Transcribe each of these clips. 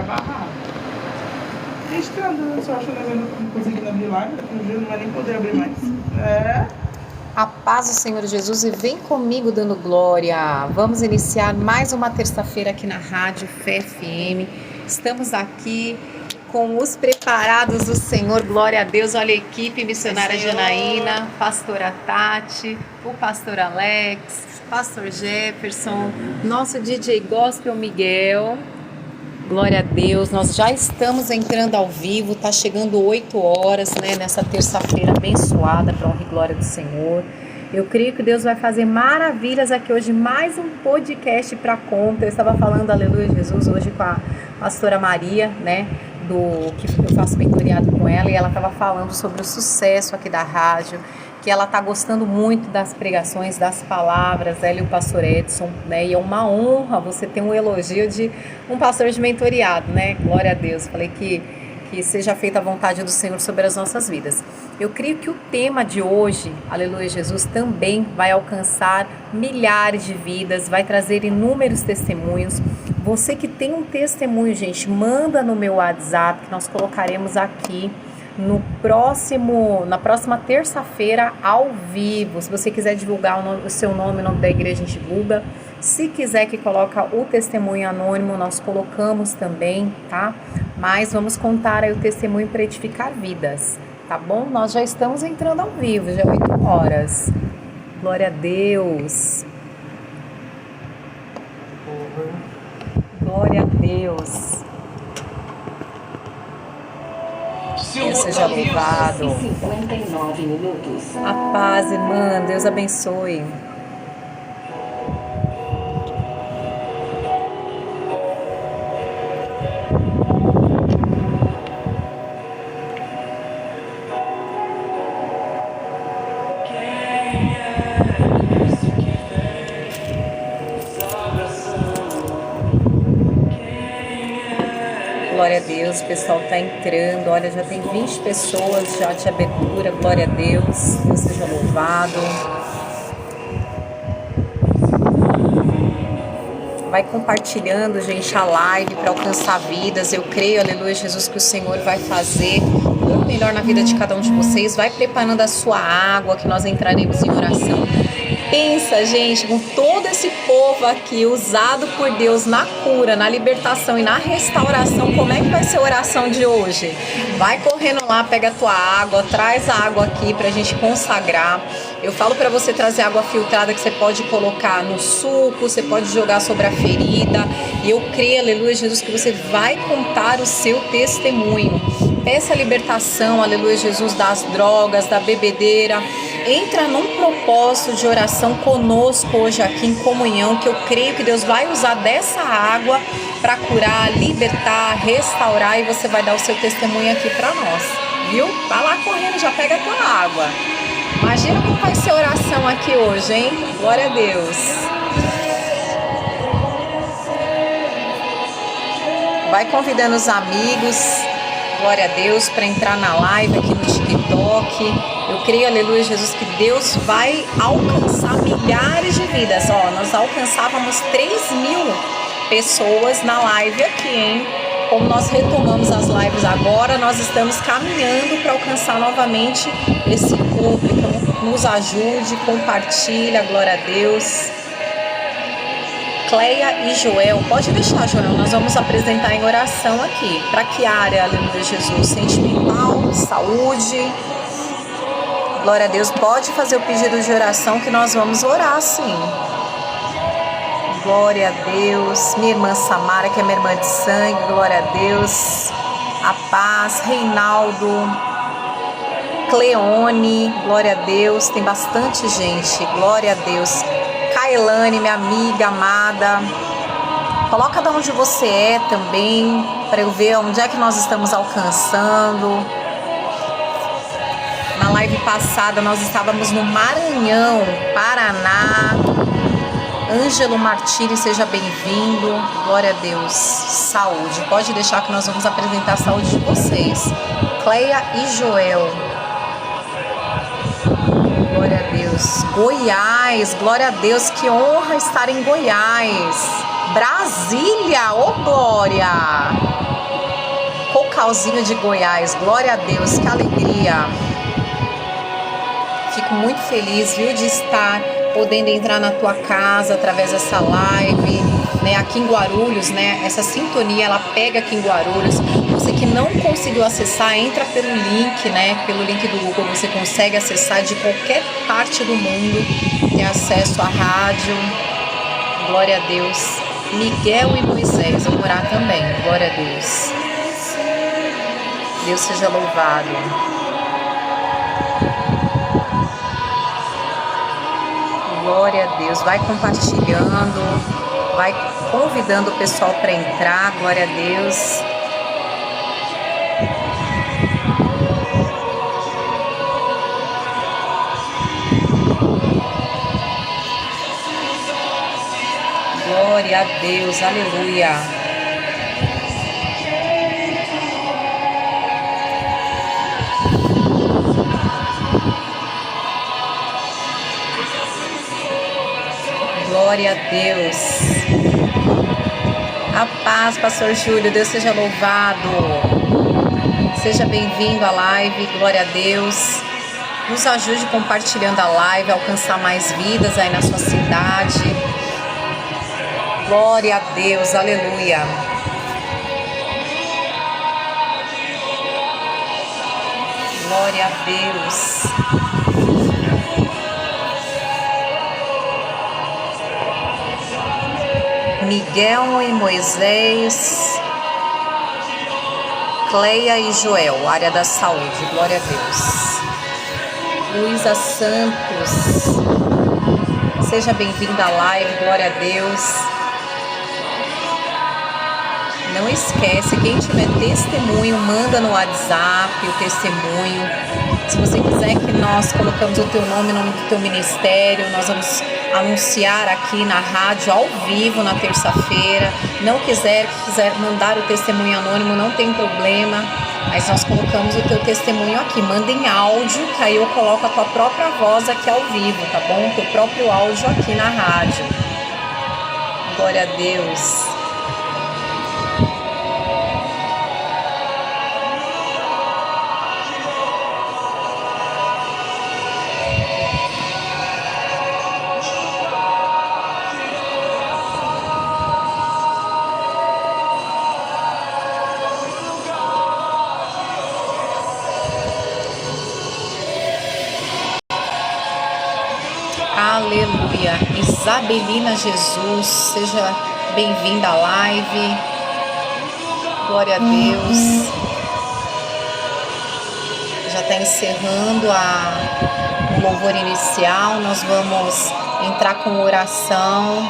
barrado. Estranho, eu só acho que eu não consegui abrir mais, eu não vai nem poder abrir mais. A paz do Senhor Jesus e vem comigo dando glória. Vamos iniciar mais uma terça-feira aqui na Rádio Fé FM. Estamos aqui com os preparados do Senhor, glória a Deus. Olha a equipe, missionária Janaína, pastora Tati, o pastor Alex, pastor Jefferson, nosso DJ Gospel Miguel. Glória a Deus, nós já estamos entrando ao vivo, tá chegando 8 horas, né, nessa terça-feira abençoada, para honra e glória do Senhor. Eu creio que Deus vai fazer maravilhas aqui hoje, mais um podcast para conta. Eu estava falando, aleluia Jesus, hoje com a pastora Maria, né, que eu faço mentoriado com ela, e ela estava falando sobre o sucesso aqui da rádio, que ela está gostando muito das pregações, das palavras, ela e o pastor Edson, né, e é uma honra você ter um elogio de um pastor de mentoriado, né, glória a Deus. Falei que seja feita a vontade do Senhor sobre as nossas vidas. Eu creio que o tema de hoje, aleluia Jesus, também vai alcançar milhares de vidas, vai trazer inúmeros testemunhos. Você que tem um testemunho, gente, manda no meu WhatsApp, que nós colocaremos aqui na próxima terça-feira ao vivo. Se você quiser divulgar o seu nome, o nome da igreja, a gente divulga. Se quiser que coloque o testemunho anônimo, nós colocamos também, tá? Mas vamos contar aí o testemunho para edificar vidas, tá bom? Nós já estamos entrando ao vivo, já é 8 horas. Glória a Deus. Glória a Deus. Deus seja louvado. 59 minutos. A paz, irmã. Deus abençoe. Glória a Deus, o pessoal está entrando. Olha, já tem 20 pessoas já de abertura. Glória a Deus, Deus seja louvado. Vai compartilhando, gente, a live para alcançar vidas. Eu creio, aleluia Jesus, que o Senhor vai fazer o melhor na vida de cada um de vocês. Vai preparando a sua água, que nós entraremos em oração. Pensa, gente, com todo esse povo aqui usado por Deus na cura, na libertação e na restauração, como é que vai ser a oração de hoje? Vai correndo lá, pega a tua água, traz a água aqui pra gente consagrar. Eu falo pra você trazer água filtrada que você pode colocar no suco, você pode jogar sobre a ferida. E eu creio, aleluia Jesus, que você vai contar o seu testemunho. Peça a libertação, aleluia Jesus, das drogas, da bebedeira. Entra num propósito de oração conosco hoje aqui em comunhão, que eu creio que Deus vai usar dessa água para curar, libertar, restaurar, e você vai dar o seu testemunho aqui para nós, viu? Vai lá correndo, já pega a tua água. Imagina como vai ser a oração aqui hoje, hein? Glória a Deus. Vai convidando os amigos, glória a Deus, para entrar na live aqui no TikTok. Eu creio, aleluia Jesus, que Deus vai alcançar milhares de vidas. Ó, nós alcançávamos 3.000 pessoas na live aqui, hein? Como nós retomamos as lives agora, nós estamos caminhando para alcançar novamente esse público. Então, nos ajude, compartilha, glória a Deus. Cleia e Joel, pode deixar, Joel, nós vamos apresentar em oração aqui. Para que área, aleluia Jesus? Sentimental, saúde. Glória a Deus, pode fazer o pedido de oração que nós vamos orar, sim. Glória a Deus, minha irmã Samara, que é minha irmã de sangue, glória a Deus. A paz, Reinaldo, Cleone, glória a Deus, tem bastante gente, glória a Deus. Kailane, minha amiga amada, coloca de onde você é também, para eu ver onde é que nós estamos alcançando. Na live passada nós estávamos no Maranhão, Paraná. Ângelo Martins, seja bem-vindo. Glória a Deus. Saúde. Pode deixar que nós vamos apresentar a saúde de vocês. Cleia e Joel. Glória a Deus. Goiás. Glória a Deus. Que honra estar em Goiás. Brasília. Ô, glória. localzinho de Goiás. Glória a Deus, que alegria. Fico muito feliz, viu, de estar podendo entrar na tua casa através dessa live, né, aqui em Guarulhos, né, essa sintonia, ela pega aqui em Guarulhos. Você que não conseguiu acessar, entra pelo link, né, pelo link do Google, você consegue acessar de qualquer parte do mundo, ter acesso à rádio. Glória a Deus. Miguel e Moisés, eu vou orar também, glória a Deus. Deus seja louvado. Glória a Deus, vai compartilhando, vai convidando o pessoal para entrar, glória a Deus. Glória a Deus, aleluia. Glória a Deus. A paz, pastor Júlio, Deus seja louvado. Seja bem-vindo à live, glória a Deus. Nos ajude compartilhando a live, alcançar mais vidas aí na sua cidade. Glória a Deus, aleluia. Glória a Deus. Miguel e Moisés, Cleia e Joel, área da saúde, glória a Deus. Luísa Santos, seja bem-vinda à live, glória a Deus. Não esquece, quem tiver testemunho, manda no WhatsApp o testemunho. Se você quiser que nós colocamos o teu nome, o nome do teu ministério, nós vamos anunciar aqui na rádio ao vivo na terça-feira. Não quiser mandar o testemunho anônimo, não tem problema, mas nós colocamos o teu testemunho aqui. Manda em áudio, que aí eu coloco a tua própria voz aqui ao vivo, tá bom? O teu próprio áudio aqui na rádio. Glória a Deus. Aleluia. Isabelina Jesus, seja bem-vinda à live. Glória a Deus. Já está encerrando o louvor inicial. Nós vamos entrar com oração.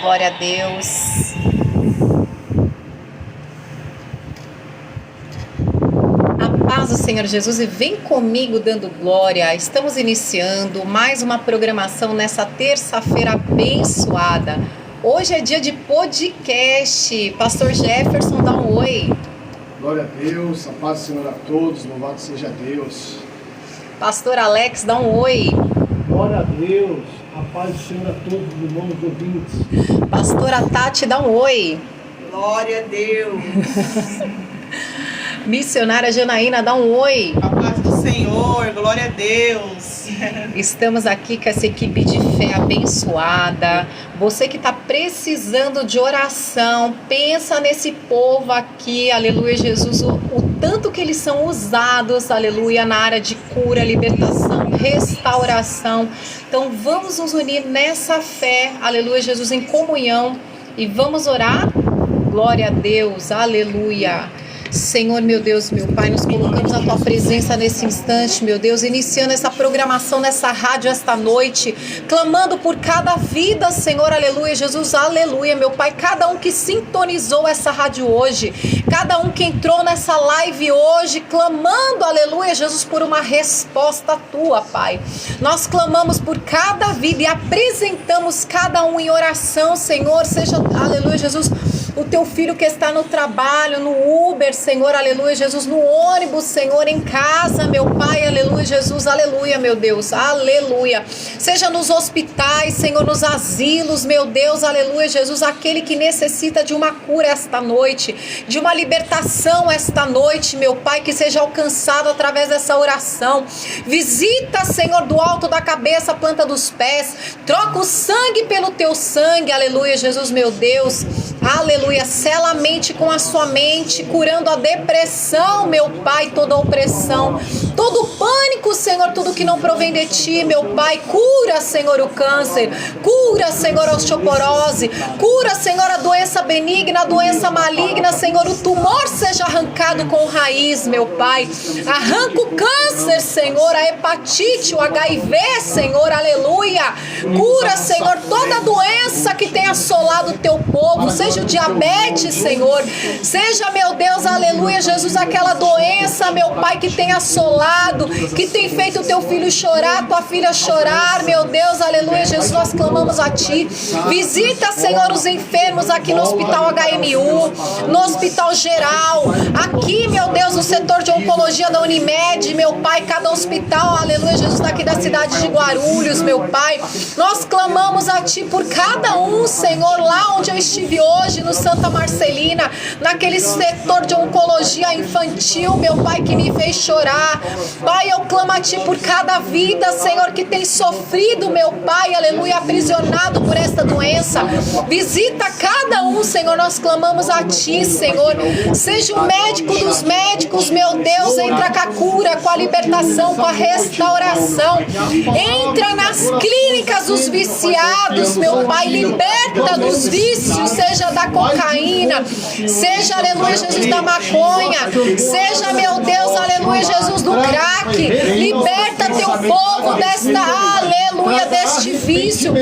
Glória a Deus. Paz do Senhor Jesus e vem comigo dando glória. Estamos iniciando mais uma programação nessa terça-feira abençoada. Hoje é dia de podcast. Pastor Jefferson, dá um oi. Glória a Deus, a paz do Senhor a todos, louvado seja Deus. Pastor Alex, dá um oi. Glória a Deus, a paz do Senhor a todos os irmãos ouvintes. Pastora Tati, dá um oi. Glória a Deus. Missionária Janaína, dá um oi. A paz do Senhor, glória a Deus. Estamos aqui com essa equipe de fé abençoada. Você que está precisando de oração, pensa nesse povo aqui, aleluia, Jesus, o tanto que eles são usados, aleluia, na área de cura, libertação, restauração. Então vamos nos unir nessa fé, aleluia, Jesus, em comunhão, e vamos orar. Glória a Deus, aleluia. Senhor, meu Deus, meu Pai, nos colocamos na Tua presença nesse instante, meu Deus, iniciando essa programação nessa rádio esta noite, clamando por cada vida, Senhor, aleluia, Jesus, aleluia, meu Pai, cada um que sintonizou essa rádio hoje, cada um que entrou nessa live hoje, clamando, aleluia, Jesus, por uma resposta Tua, Pai. Nós clamamos por cada vida e apresentamos cada um em oração, Senhor, seja, aleluia, Jesus, o teu filho que está no trabalho, no Uber, Senhor, aleluia, Jesus, no ônibus, Senhor, em casa, meu Pai, aleluia, Jesus, aleluia, meu Deus, aleluia. Seja nos hospitais, Senhor, nos asilos, meu Deus, aleluia, Jesus, aquele que necessita de uma cura esta noite, de uma libertação esta noite, meu Pai, que seja alcançado através dessa oração. Visita, Senhor, do alto da cabeça, a planta dos pés, troca o sangue pelo teu sangue, aleluia, Jesus, meu Deus, aleluia, sela a mente com a sua mente, curando a depressão, meu Pai, toda a opressão, todo o pânico, Senhor, tudo que não provém de ti, meu Pai, cura, Senhor, o câncer, cura, Senhor, a osteoporose, cura, Senhor, a doença benigna, a doença maligna, Senhor, o tumor seja arrancado com raiz, meu Pai, arranca o câncer, Senhor, a hepatite, o HIV, Senhor, aleluia, cura, Senhor, toda doença que tem assolado o teu povo, seja o diabetes, Senhor, seja, meu Deus, aleluia, Jesus, aquela doença, meu Pai, que tem assolado, que tem feito o teu filho chorar, tua filha chorar, meu Deus, aleluia, Jesus, nós clamamos a ti. Visita, Senhor, os enfermos aqui no Hospital HMU, no Hospital Geral, aqui, meu Deus, no setor de oncologia da Unimed, meu Pai, cada hospital, aleluia, Jesus, daqui da cidade de Guarulhos, meu Pai, nós clamamos a ti por cada um, Senhor, lá onde eu estive hoje, no Santa Marcelina, naquele setor de oncologia infantil, meu Pai, que me fez chorar. Pai, eu clamo a ti por cada vida, Senhor, que tem sofrido, meu Pai, aleluia, aprisionado por esta doença. Visita cada um, Senhor, nós clamamos a ti, Senhor. Seja o médico dos médicos, meu Deus, entra com a cura, com a libertação, com a restauração. Entra nas clínicas dos viciados, meu Pai, liberta dos vícios, seja da cocaína, seja, aleluia, Jesus, da maconha, seja, meu Deus, aleluia, Jesus, do crack. Liberta teu povo desta, aleluia, deste vício,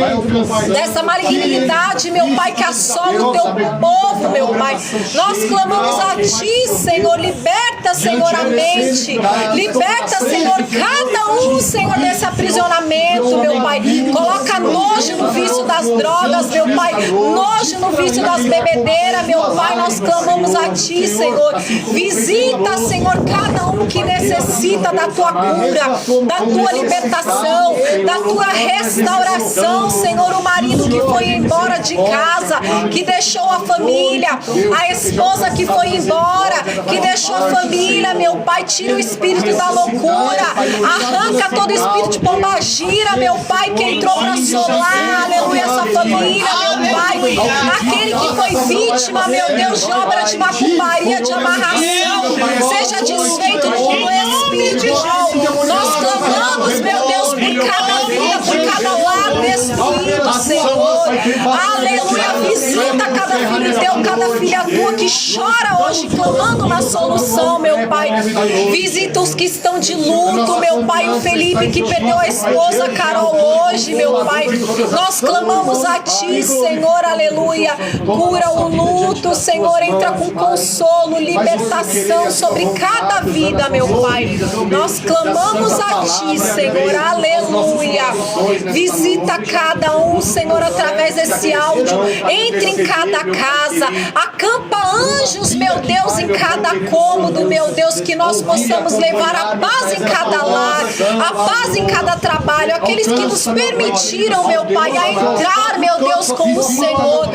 dessa malignidade, meu Pai, que assola o teu povo, meu Pai. Nós clamamos a ti, Senhor, liberta, Senhor, a mente, liberta, Senhor, cada um, Senhor, desse aprisionamento, meu Pai. Coloca nojo no vício das drogas, meu Pai, nojo no vício das bebedeiras, meu Pai. Nós clamamos a ti, Senhor. Visita, Senhor, cada um que necessita da tua cura, da tua libertação, da tua restauração, Senhor. O marido que foi embora de casa, que deixou a família, a esposa que foi embora, que deixou a família, meu Pai, tira o espírito da loucura, arranca todo espírito de pombagira, meu Pai, que entrou para assolar, aleluia, essa família, meu Pai, aquele que foi vítima, meu Deus, de obra de macumbaria, de amarração, seja desfeito todo espiritual. Nós clamamos, meu Deus, por cada vida, por cada lar destruído, Senhor, aleluia, visita cada filho teu, cada filha tua que chora hoje, clamando na solução, meu Pai. Visita os que estão de luto, meu Pai, o Felipe que perdeu a esposa Carol hoje, meu Pai. Nós clamamos a ti, Senhor, aleluia. Cura o luto, Senhor, entra com consolo, libertação sobre cada vida, meu Pai. Nós clamamos a ti, Senhor, aleluia. Visita cada um, Senhor, através desse áudio. Entre em cada casa, acampa anjos, meu Deus, em cada cômodo, meu Deus, que nós possamos levar a paz em cada lar, a paz em cada trabalho, aqueles que nos permitiram, meu Pai, a entrar, meu Deus, com o Senhor,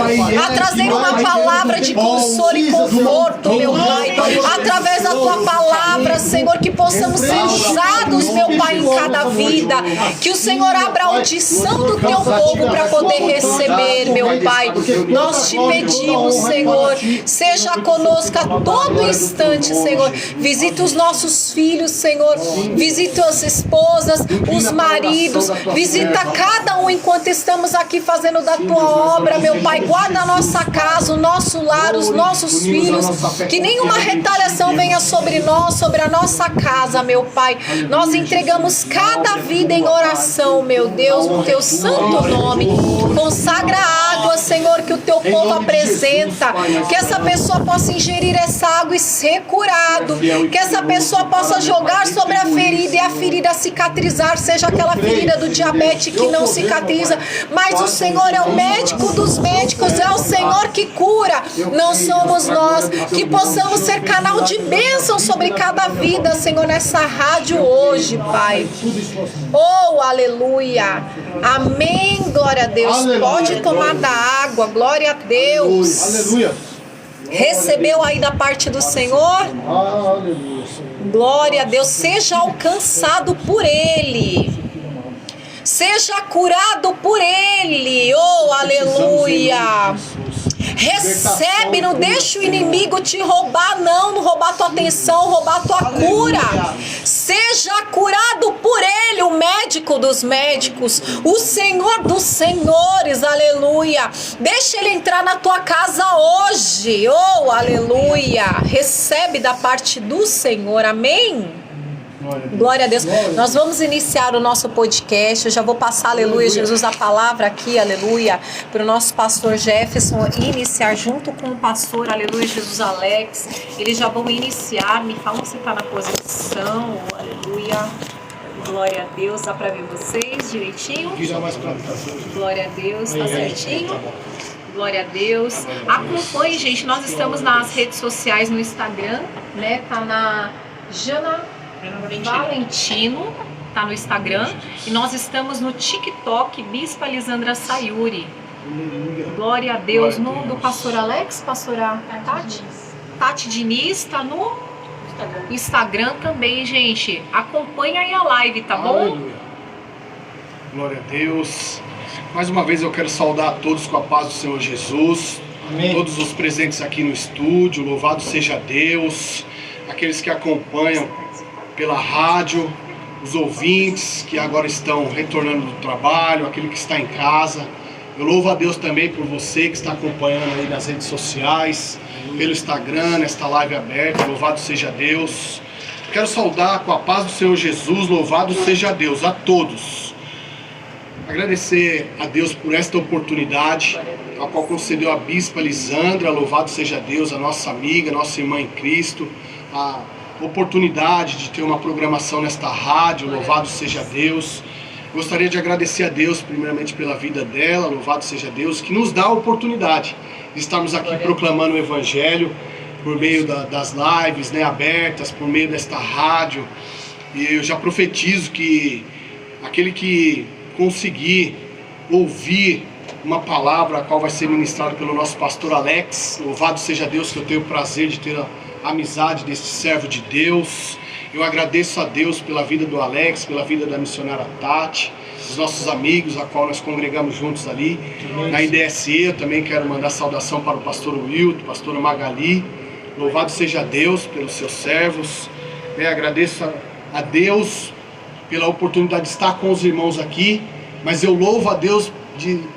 a trazer uma palavra de consolo e conforto, meu Pai, através da tua palavra, Senhor, que possamos ser usados, meu Pai, em cada vida, que o Senhor abra a audição do teu povo para poder receber, meu Pai. Nós te pedimos, Senhor, seja conosco a todo instante, Senhor. Visita os nossos filhos, Senhor. Visita as esposas, os maridos. Visita cada um enquanto estamos aqui fazendo da tua obra, meu Pai. Guarda a nossa casa, o nosso lar, os nossos filhos. Que nenhuma retaliação venha sobre nós, sobre a nossa casa, meu Pai. Nós entregamos cada vida em oração, meu Deus, no teu santo nome. Consagra a água, Senhor, que o teu povo apresenta, que essa pessoa possa ingerir essa água e ser curado. Que essa pessoa possa jogar sobre a ferida e a ferida cicatrizar, seja aquela ferida do diabetes que não cicatriza, mas o Senhor é o médico dos médicos, é o Senhor que cura, não somos nós. Que possamos ser canal de bênção sobre cada vida, Senhor, nessa rádio hoje, Pai. Oh, aleluia. Amém, glória a Deus. Pode tomar da água, glória a Deus. Aleluia. Recebeu aí da parte do Senhor? Aleluia. Glória a Deus. Seja alcançado por Ele. Seja curado por Ele. Oh, aleluia. Recebe, não deixa o inimigo te roubar, não roubar tua atenção, roubar tua cura. Seja curado por Ele, o médico dos médicos, o Senhor dos senhores, aleluia. Deixa Ele entrar na tua casa hoje, oh, aleluia. Recebe da parte do Senhor, amém? Glória a Deus. Nós vamos iniciar o nosso podcast. Eu já vou passar, aleluia, Jesus, a palavra aqui, aleluia, para o nosso pastor Jefferson iniciar junto com o pastor, aleluia, Jesus Alex. Eles já vão iniciar. Me falam se está na posição, aleluia. Glória a Deus. Dá para ver vocês direitinho? Glória a Deus, está certinho? Glória a Deus. Acompanhe, gente. Nós estamos nas redes sociais, no Instagram, né? Tá na Jana Valentino, tá no Instagram, e nós estamos no TikTok, Bispa Lisandra Sayuri. Glória a Deus. No do pastor Alex, pastora Tati Diniz, tá no Instagram também, gente. Acompanha aí a live, tá bom? Aleluia. Glória a Deus. Mais uma vez eu quero saudar a todos com a paz do Senhor Jesus. Amém. Todos os presentes aqui no estúdio, louvado seja Deus. Aqueles que acompanham pela rádio, os ouvintes que agora estão retornando do trabalho, aquele que está em casa. Eu louvo a Deus também por você que está acompanhando aí nas redes sociais, pelo Instagram, nesta live aberta. Louvado seja Deus. Quero saudar com a paz do Senhor Jesus, louvado seja Deus, a todos. Agradecer a Deus por esta oportunidade, a qual concedeu a Bispa Lisandra, louvado seja Deus, a nossa amiga, nossa irmã em Cristo, a oportunidade de ter uma programação nesta rádio, louvado seja Deus. Gostaria de agradecer a Deus primeiramente pela vida dela, louvado seja Deus, que nos dá a oportunidade de estarmos aqui proclamando o Evangelho por meio das lives, né, abertas, por meio desta rádio. E eu já profetizo que aquele que conseguir ouvir uma palavra a qual vai ser ministrada pelo nosso pastor Alex, louvado seja Deus, que eu tenho o prazer de ter a amizade desse servo de Deus. Eu agradeço a Deus pela vida do Alex, pela vida da missionária Tati, os nossos amigos, a qual nós congregamos juntos ali. Na IDSE eu também quero mandar saudação para o pastor Wilton, pastora Magali. Louvado seja Deus pelos seus servos. Agradeço a Deus pela oportunidade de estar com os irmãos aqui, mas eu louvo a Deus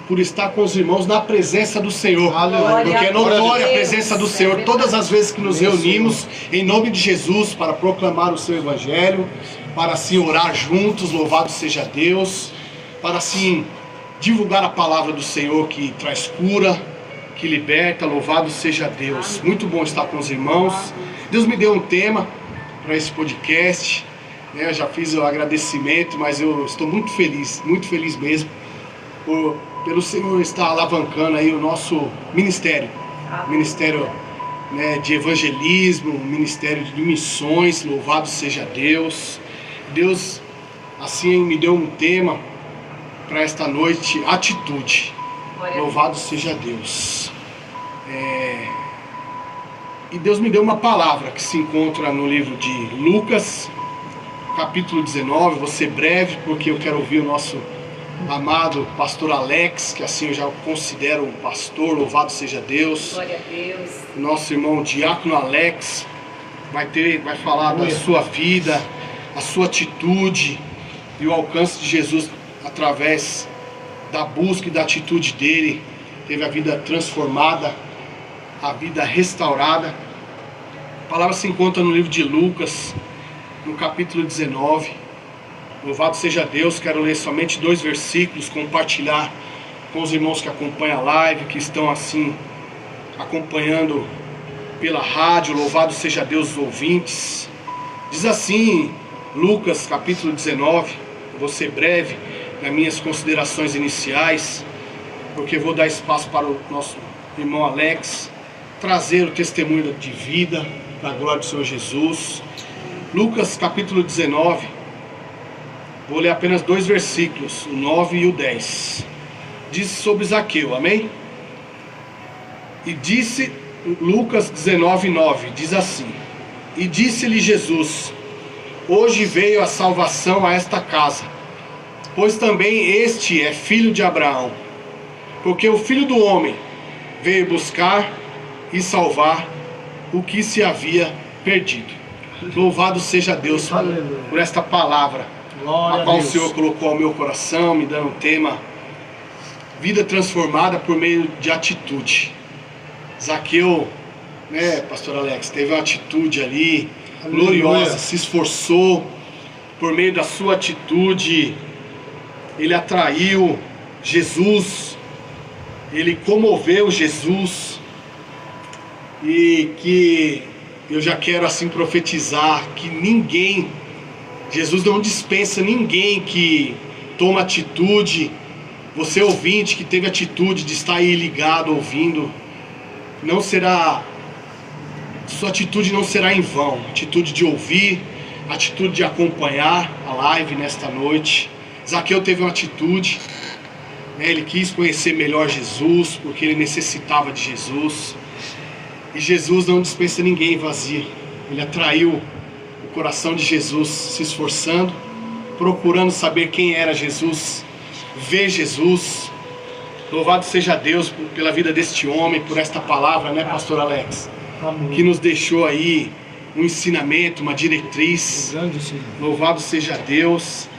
por estar com os irmãos na presença do Senhor. Aleluia. Porque é notória a presença do Senhor todas as vezes que nos reunimos em nome de Jesus para proclamar o seu Evangelho, para assim orar juntos, louvado seja Deus, para assim divulgar a palavra do Senhor que traz cura, que liberta, louvado seja Deus. Muito bom estar com os irmãos. Deus me deu um tema para esse podcast, né? Eu já fiz o agradecimento, mas eu estou muito feliz mesmo, pelo Senhor estar alavancando aí o nosso ministério, né, de evangelismo, ministério de missões, louvado seja Deus. Deus assim me deu um tema para esta noite, atitude, louvado seja Deus. E Deus me deu uma palavra que se encontra no livro de Lucas, capítulo 19, vou ser breve porque eu quero ouvir o nosso amado pastor Alex, que assim eu já considero um pastor, louvado seja Deus. Glória a Deus. Nosso irmão diácono Alex vai falar da sua vida, a sua atitude e o alcance de Jesus através da busca e da atitude dele. Teve a vida transformada, a vida restaurada. A palavra se encontra no livro de Lucas, no capítulo 19. Louvado seja Deus. Quero ler somente 2 versículos, compartilhar com os irmãos que acompanham a live, que estão assim acompanhando pela rádio, louvado seja Deus, os ouvintes. Diz assim, Lucas capítulo 19, vou ser breve nas minhas considerações iniciais, porque vou dar espaço para o nosso irmão Alex trazer o testemunho de vida, da glória do Senhor Jesus. Lucas capítulo 19, vou ler apenas 2 versículos, o 9 e o 10. Diz sobre Zaqueu, amém? E disse, Lucas 19, 9, diz assim: E disse-lhe Jesus: Hoje veio a salvação a esta casa, pois também este é filho de Abraão. Porque o Filho do Homem veio buscar e salvar o que se havia perdido. Louvado seja Deus por esta palavra, a qual o Senhor colocou ao meu coração, me dando um tema: vida transformada por meio de atitude. Zaqueu, né, pastor Alex, teve uma atitude ali gloriosa, se esforçou. Por meio da sua atitude, ele atraiu Jesus, ele comoveu Jesus. E que eu já quero assim profetizar que ninguém, Jesus não dispensa ninguém que toma atitude. Você ouvinte que teve atitude de estar aí ligado, ouvindo, não será, sua atitude não será em vão. Atitude de ouvir, atitude de acompanhar a live nesta noite. Zaqueu teve uma atitude, né? Ele quis conhecer melhor Jesus, porque ele necessitava de Jesus. E Jesus não dispensa ninguém vazio. Ele atraiu o coração de Jesus, se esforçando, procurando saber quem era Jesus, ver Jesus. Louvado seja Deus pela vida deste homem, por esta palavra, né, pastor Alex? Amém. Que nos deixou aí um ensinamento, uma diretriz. Grande, Senhor. Louvado seja Deus.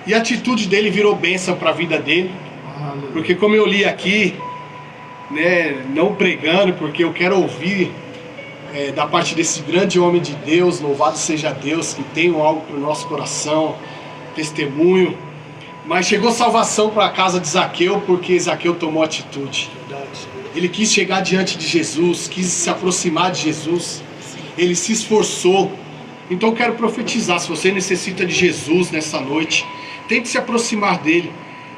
E a atitude dele virou bênção para a vida dele. Aleluia. Porque como eu li aqui, né, não pregando, porque eu quero ouvir da parte desse grande homem de Deus, louvado seja Deus, que tem algo para o nosso coração, testemunho. Mas chegou salvação para a casa de Zaqueu, porque Zaqueu tomou atitude. Ele quis chegar diante de Jesus, quis se aproximar de Jesus, ele se esforçou. Então eu quero profetizar: se você necessita de Jesus nessa noite, tente se aproximar dele,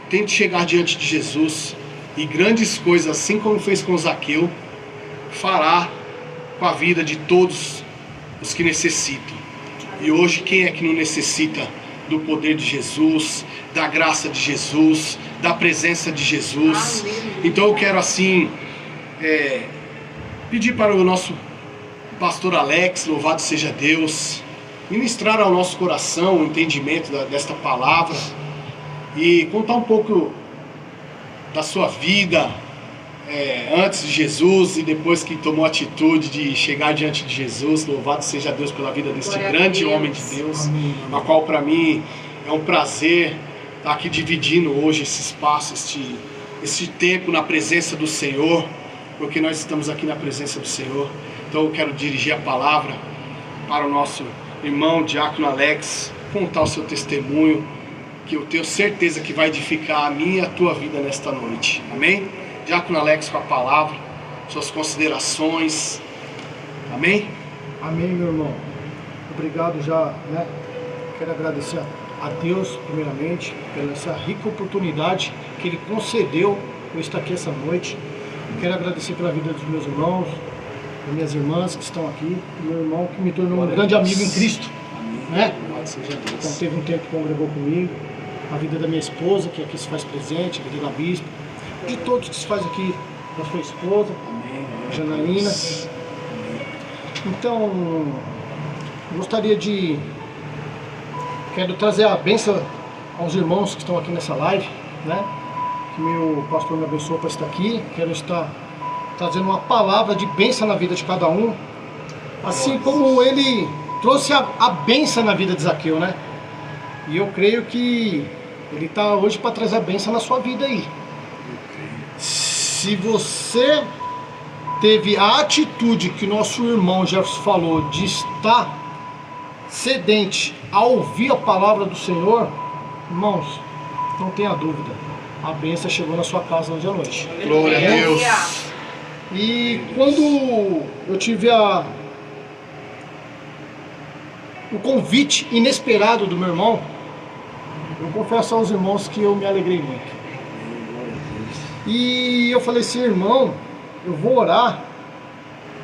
tente chegar diante de Jesus, e grandes coisas, assim como fez com Zaqueu, fará com a vida de todos os que necessitam. E hoje, quem é que não necessita do poder de Jesus, da graça de Jesus, da presença de Jesus? Então eu quero assim pedir para o nosso pastor Alex, louvado seja Deus, ministrar ao nosso coração o entendimento desta palavra e contar um pouco da sua vida antes de Jesus e depois que tomou a atitude de chegar diante de Jesus. Louvado seja Deus pela vida deste grande homem de Deus, a qual para mim é um prazer estar aqui dividindo hoje esse espaço, este tempo na presença do Senhor, porque nós estamos aqui na presença do Senhor. Então eu quero dirigir a palavra para o nosso irmão Diácono Alex, contar o seu testemunho, que eu tenho certeza que vai edificar a minha e a tua vida nesta noite. Amém? Diácono Alex com a palavra, suas considerações. Amém? Amém, meu irmão. Obrigado já, né? Quero agradecer a Deus, primeiramente, pela essa rica oportunidade que Ele concedeu eu estar aqui essa noite. Quero agradecer pela vida dos meus irmãos, das minhas irmãs que estão aqui, meu irmão que me tornou um grande amigo em Cristo. Né? Então teve um tempo que congregou comigo, a vida da minha esposa, que aqui se faz presente, a vida da bispa, de todos que se faz aqui, da sua esposa, Janaína. Então, gostaria de... Quero trazer a bênção aos irmãos que estão aqui nessa live, né? Que meu pastor me abençoou para estar aqui. Quero estar trazendo uma palavra de bênção na vida de cada um, assim como ele trouxe a bênção na vida de Zaqueu, né? E eu creio que ele está hoje para trazer a bênção na sua vida aí. Se você teve a atitude que nosso irmão Jefferson falou, de estar sedente a ouvir a palavra do Senhor, irmãos, não tenha dúvida, a bênção chegou na sua casa hoje à noite. Glória a Deus. E quando eu tive o convite inesperado do meu irmão, eu confesso aos irmãos que eu me alegrei muito. E eu falei assim, irmão, eu vou orar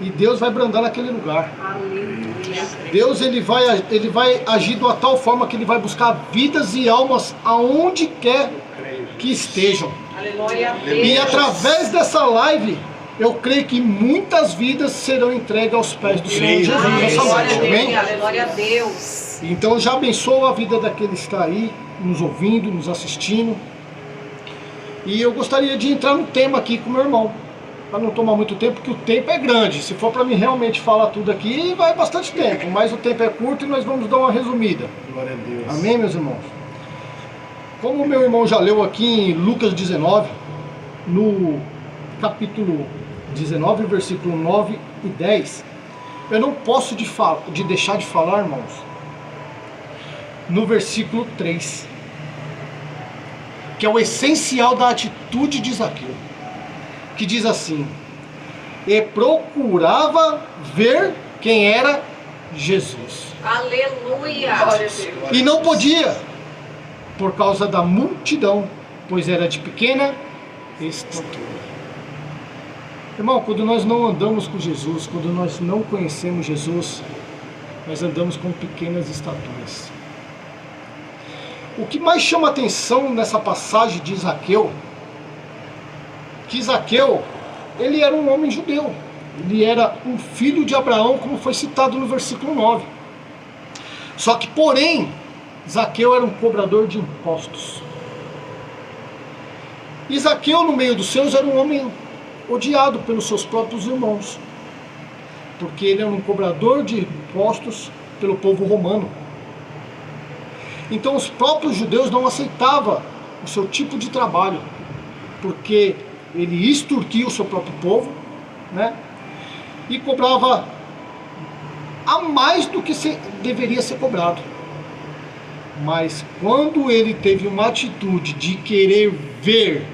e Deus vai brandar naquele lugar. Deus ele vai agir de uma tal forma que ele vai buscar vidas e almas aonde quer que estejam. E através dessa live, eu creio que muitas vidas serão entregues aos pés do Senhor Jesus nessa noite. Amém? Glória a Deus. Então eu já abençoo a vida daquele que está aí, nos ouvindo, nos assistindo. E eu gostaria de entrar no tema aqui com o meu irmão, para não tomar muito tempo, porque o tempo é grande. Se for para mim realmente falar tudo aqui, vai bastante tempo, mas o tempo é curto e nós vamos dar uma resumida. Glória a Deus. Amém, meus irmãos? Como o meu irmão já leu aqui em Lucas 19, no capítulo 19, versículo 9 e 10, eu não posso de deixar de falar, irmãos, no versículo 3, que é o essencial da atitude de Zaqueu, que diz assim: e procurava ver quem era Jesus. Aleluia. E não podia, por causa da multidão, pois era de pequena estatura. Irmão, quando nós não andamos com Jesus, quando nós não conhecemos Jesus, nós andamos com pequenas estaturas. O que mais chama atenção nessa passagem de Zaqueu, que Zaqueu, ele era um homem judeu, ele era um filho de Abraão, como foi citado no versículo 9. Só que, porém, Zaqueu era um cobrador de impostos. E Zaqueu, no meio dos seus, era um homem odiado pelos seus próprios irmãos, porque ele era um cobrador de impostos pelo povo romano. Então os próprios judeus não aceitavam o seu tipo de trabalho, porque ele extorquia o seu próprio povo, né? E cobrava a mais do que deveria ser cobrado. Mas quando ele teve uma atitude de querer ver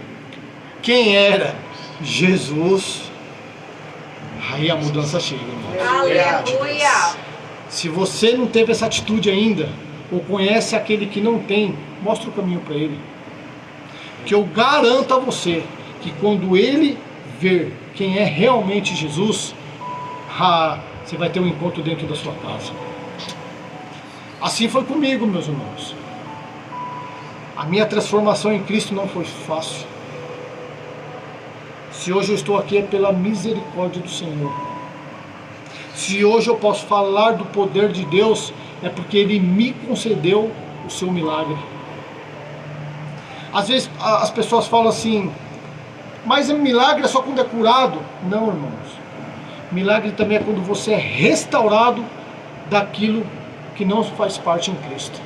quem era Jesus, aí a mudança chega, irmão. Aleluia. Se você não teve essa atitude ainda, ou conhece aquele que não tem, mostra o caminho para ele. Que eu garanto a você que quando ele ver quem é realmente Jesus, você vai ter um encontro dentro da sua casa. Assim foi comigo, meus irmãos. A minha transformação em Cristo não foi fácil. Se hoje eu estou aqui é pela misericórdia do Senhor. Se hoje eu posso falar do poder de Deus, é porque Ele me concedeu o seu milagre. Às vezes as pessoas falam assim, mas milagre é só quando é curado. Não, irmãos. Milagre também é quando você é restaurado daquilo que não faz parte em Cristo.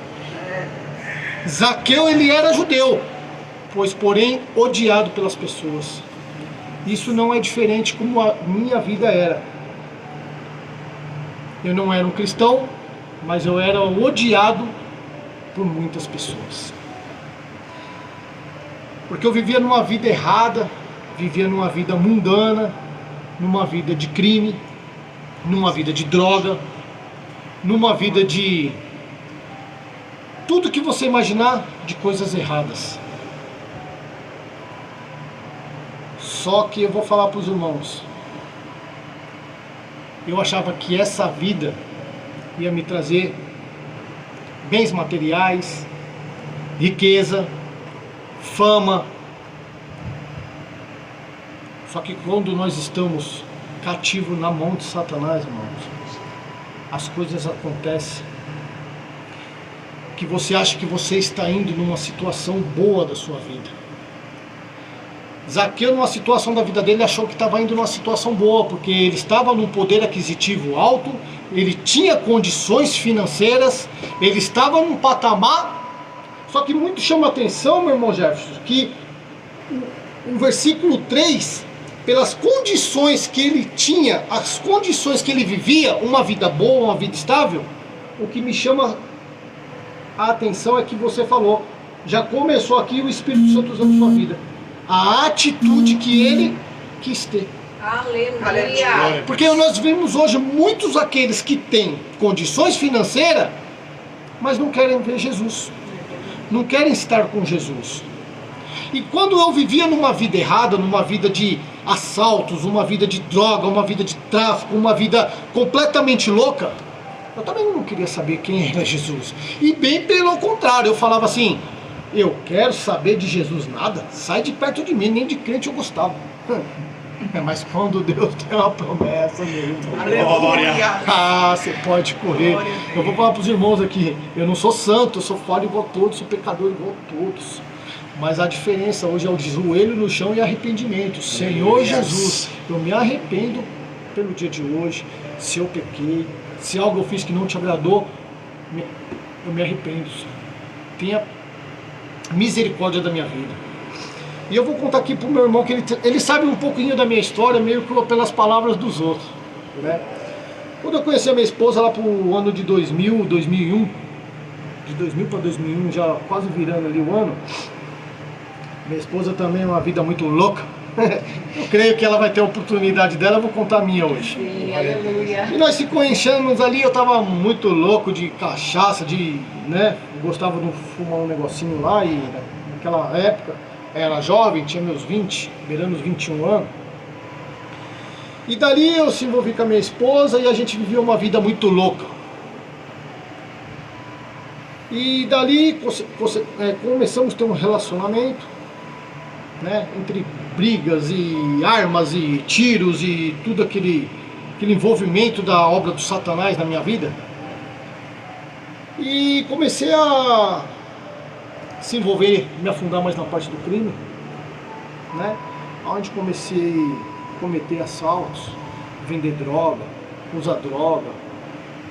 Zaqueu, ele era judeu, pois porém odiado pelas pessoas. Isso não é diferente como a minha vida era. Eu não era um cristão, mas eu era odiado por muitas pessoas. Porque eu vivia numa vida errada, vivia numa vida mundana, numa vida de crime, numa vida de droga, numa vida de tudo que você imaginar de coisas erradas. Só que eu vou falar para os irmãos, eu achava que essa vida ia me trazer bens materiais, riqueza, fama. Só que quando nós estamos cativos na mão de Satanás, irmãos, as coisas acontecem que você acha que você está indo numa situação boa da sua vida. Zaqueu, numa situação da vida dele, achou que estava indo numa situação boa, porque ele estava num poder aquisitivo alto, ele tinha condições financeiras, ele estava num patamar. Só que muito chama a atenção, meu irmão Jefferson, que o versículo 3, pelas condições que ele tinha, as condições que ele vivia, uma vida boa, uma vida estável, o que me chama a atenção é que você falou, já começou aqui o Espírito Santo usando sua vida. A atitude que ele quis ter. Aleluia. Porque nós vemos hoje muitos aqueles que têm condições financeiras, mas não querem ver Jesus, não querem estar com Jesus. E quando eu vivia numa vida errada, numa vida de assaltos, uma vida de droga, uma vida de tráfico, uma vida completamente louca, eu também não queria saber quem era Jesus. E bem pelo contrário, eu falava assim, eu quero saber de Jesus nada, sai de perto de mim, nem de crente eu gostava. Mas quando Deus tem uma promessa, meu irmão, Aleluia. você pode correr. Eu vou falar para os irmãos aqui, eu não sou santo, eu sou falho igual a todos, sou pecador igual a todos. Mas a diferença hoje é o de joelho no chão e arrependimento. Senhor Jesus, eu me arrependo pelo dia de hoje, se eu pequei, se algo eu fiz que não te agradou, eu me arrependo. Tenha misericórdia da minha vida. E eu vou contar aqui pro meu irmão que ele sabe um pouquinho da minha história, meio que pelas palavras dos outros, né? Quando eu conheci a minha esposa lá pro ano de 2000, 2001, de 2000 para 2001, já quase virando ali o ano, minha esposa também é uma vida muito louca. Eu creio que ela vai ter a oportunidade dela, eu vou contar a minha hoje. Sim, aleluia. E nós se conhecemos ali, eu tava muito louco de cachaça, né? Eu gostava de fumar um negocinho lá e naquela época era jovem, tinha meus 20, beirando os 21 anos. E dali eu se envolvi com a minha esposa e a gente vivia uma vida muito louca. E dali começamos a ter um relacionamento, né, entre brigas e armas e tiros e tudo aquele envolvimento da obra do Satanás na minha vida. E comecei a se envolver, me afundar mais na parte do crime, né, onde comecei a cometer assaltos, vender droga, usar droga,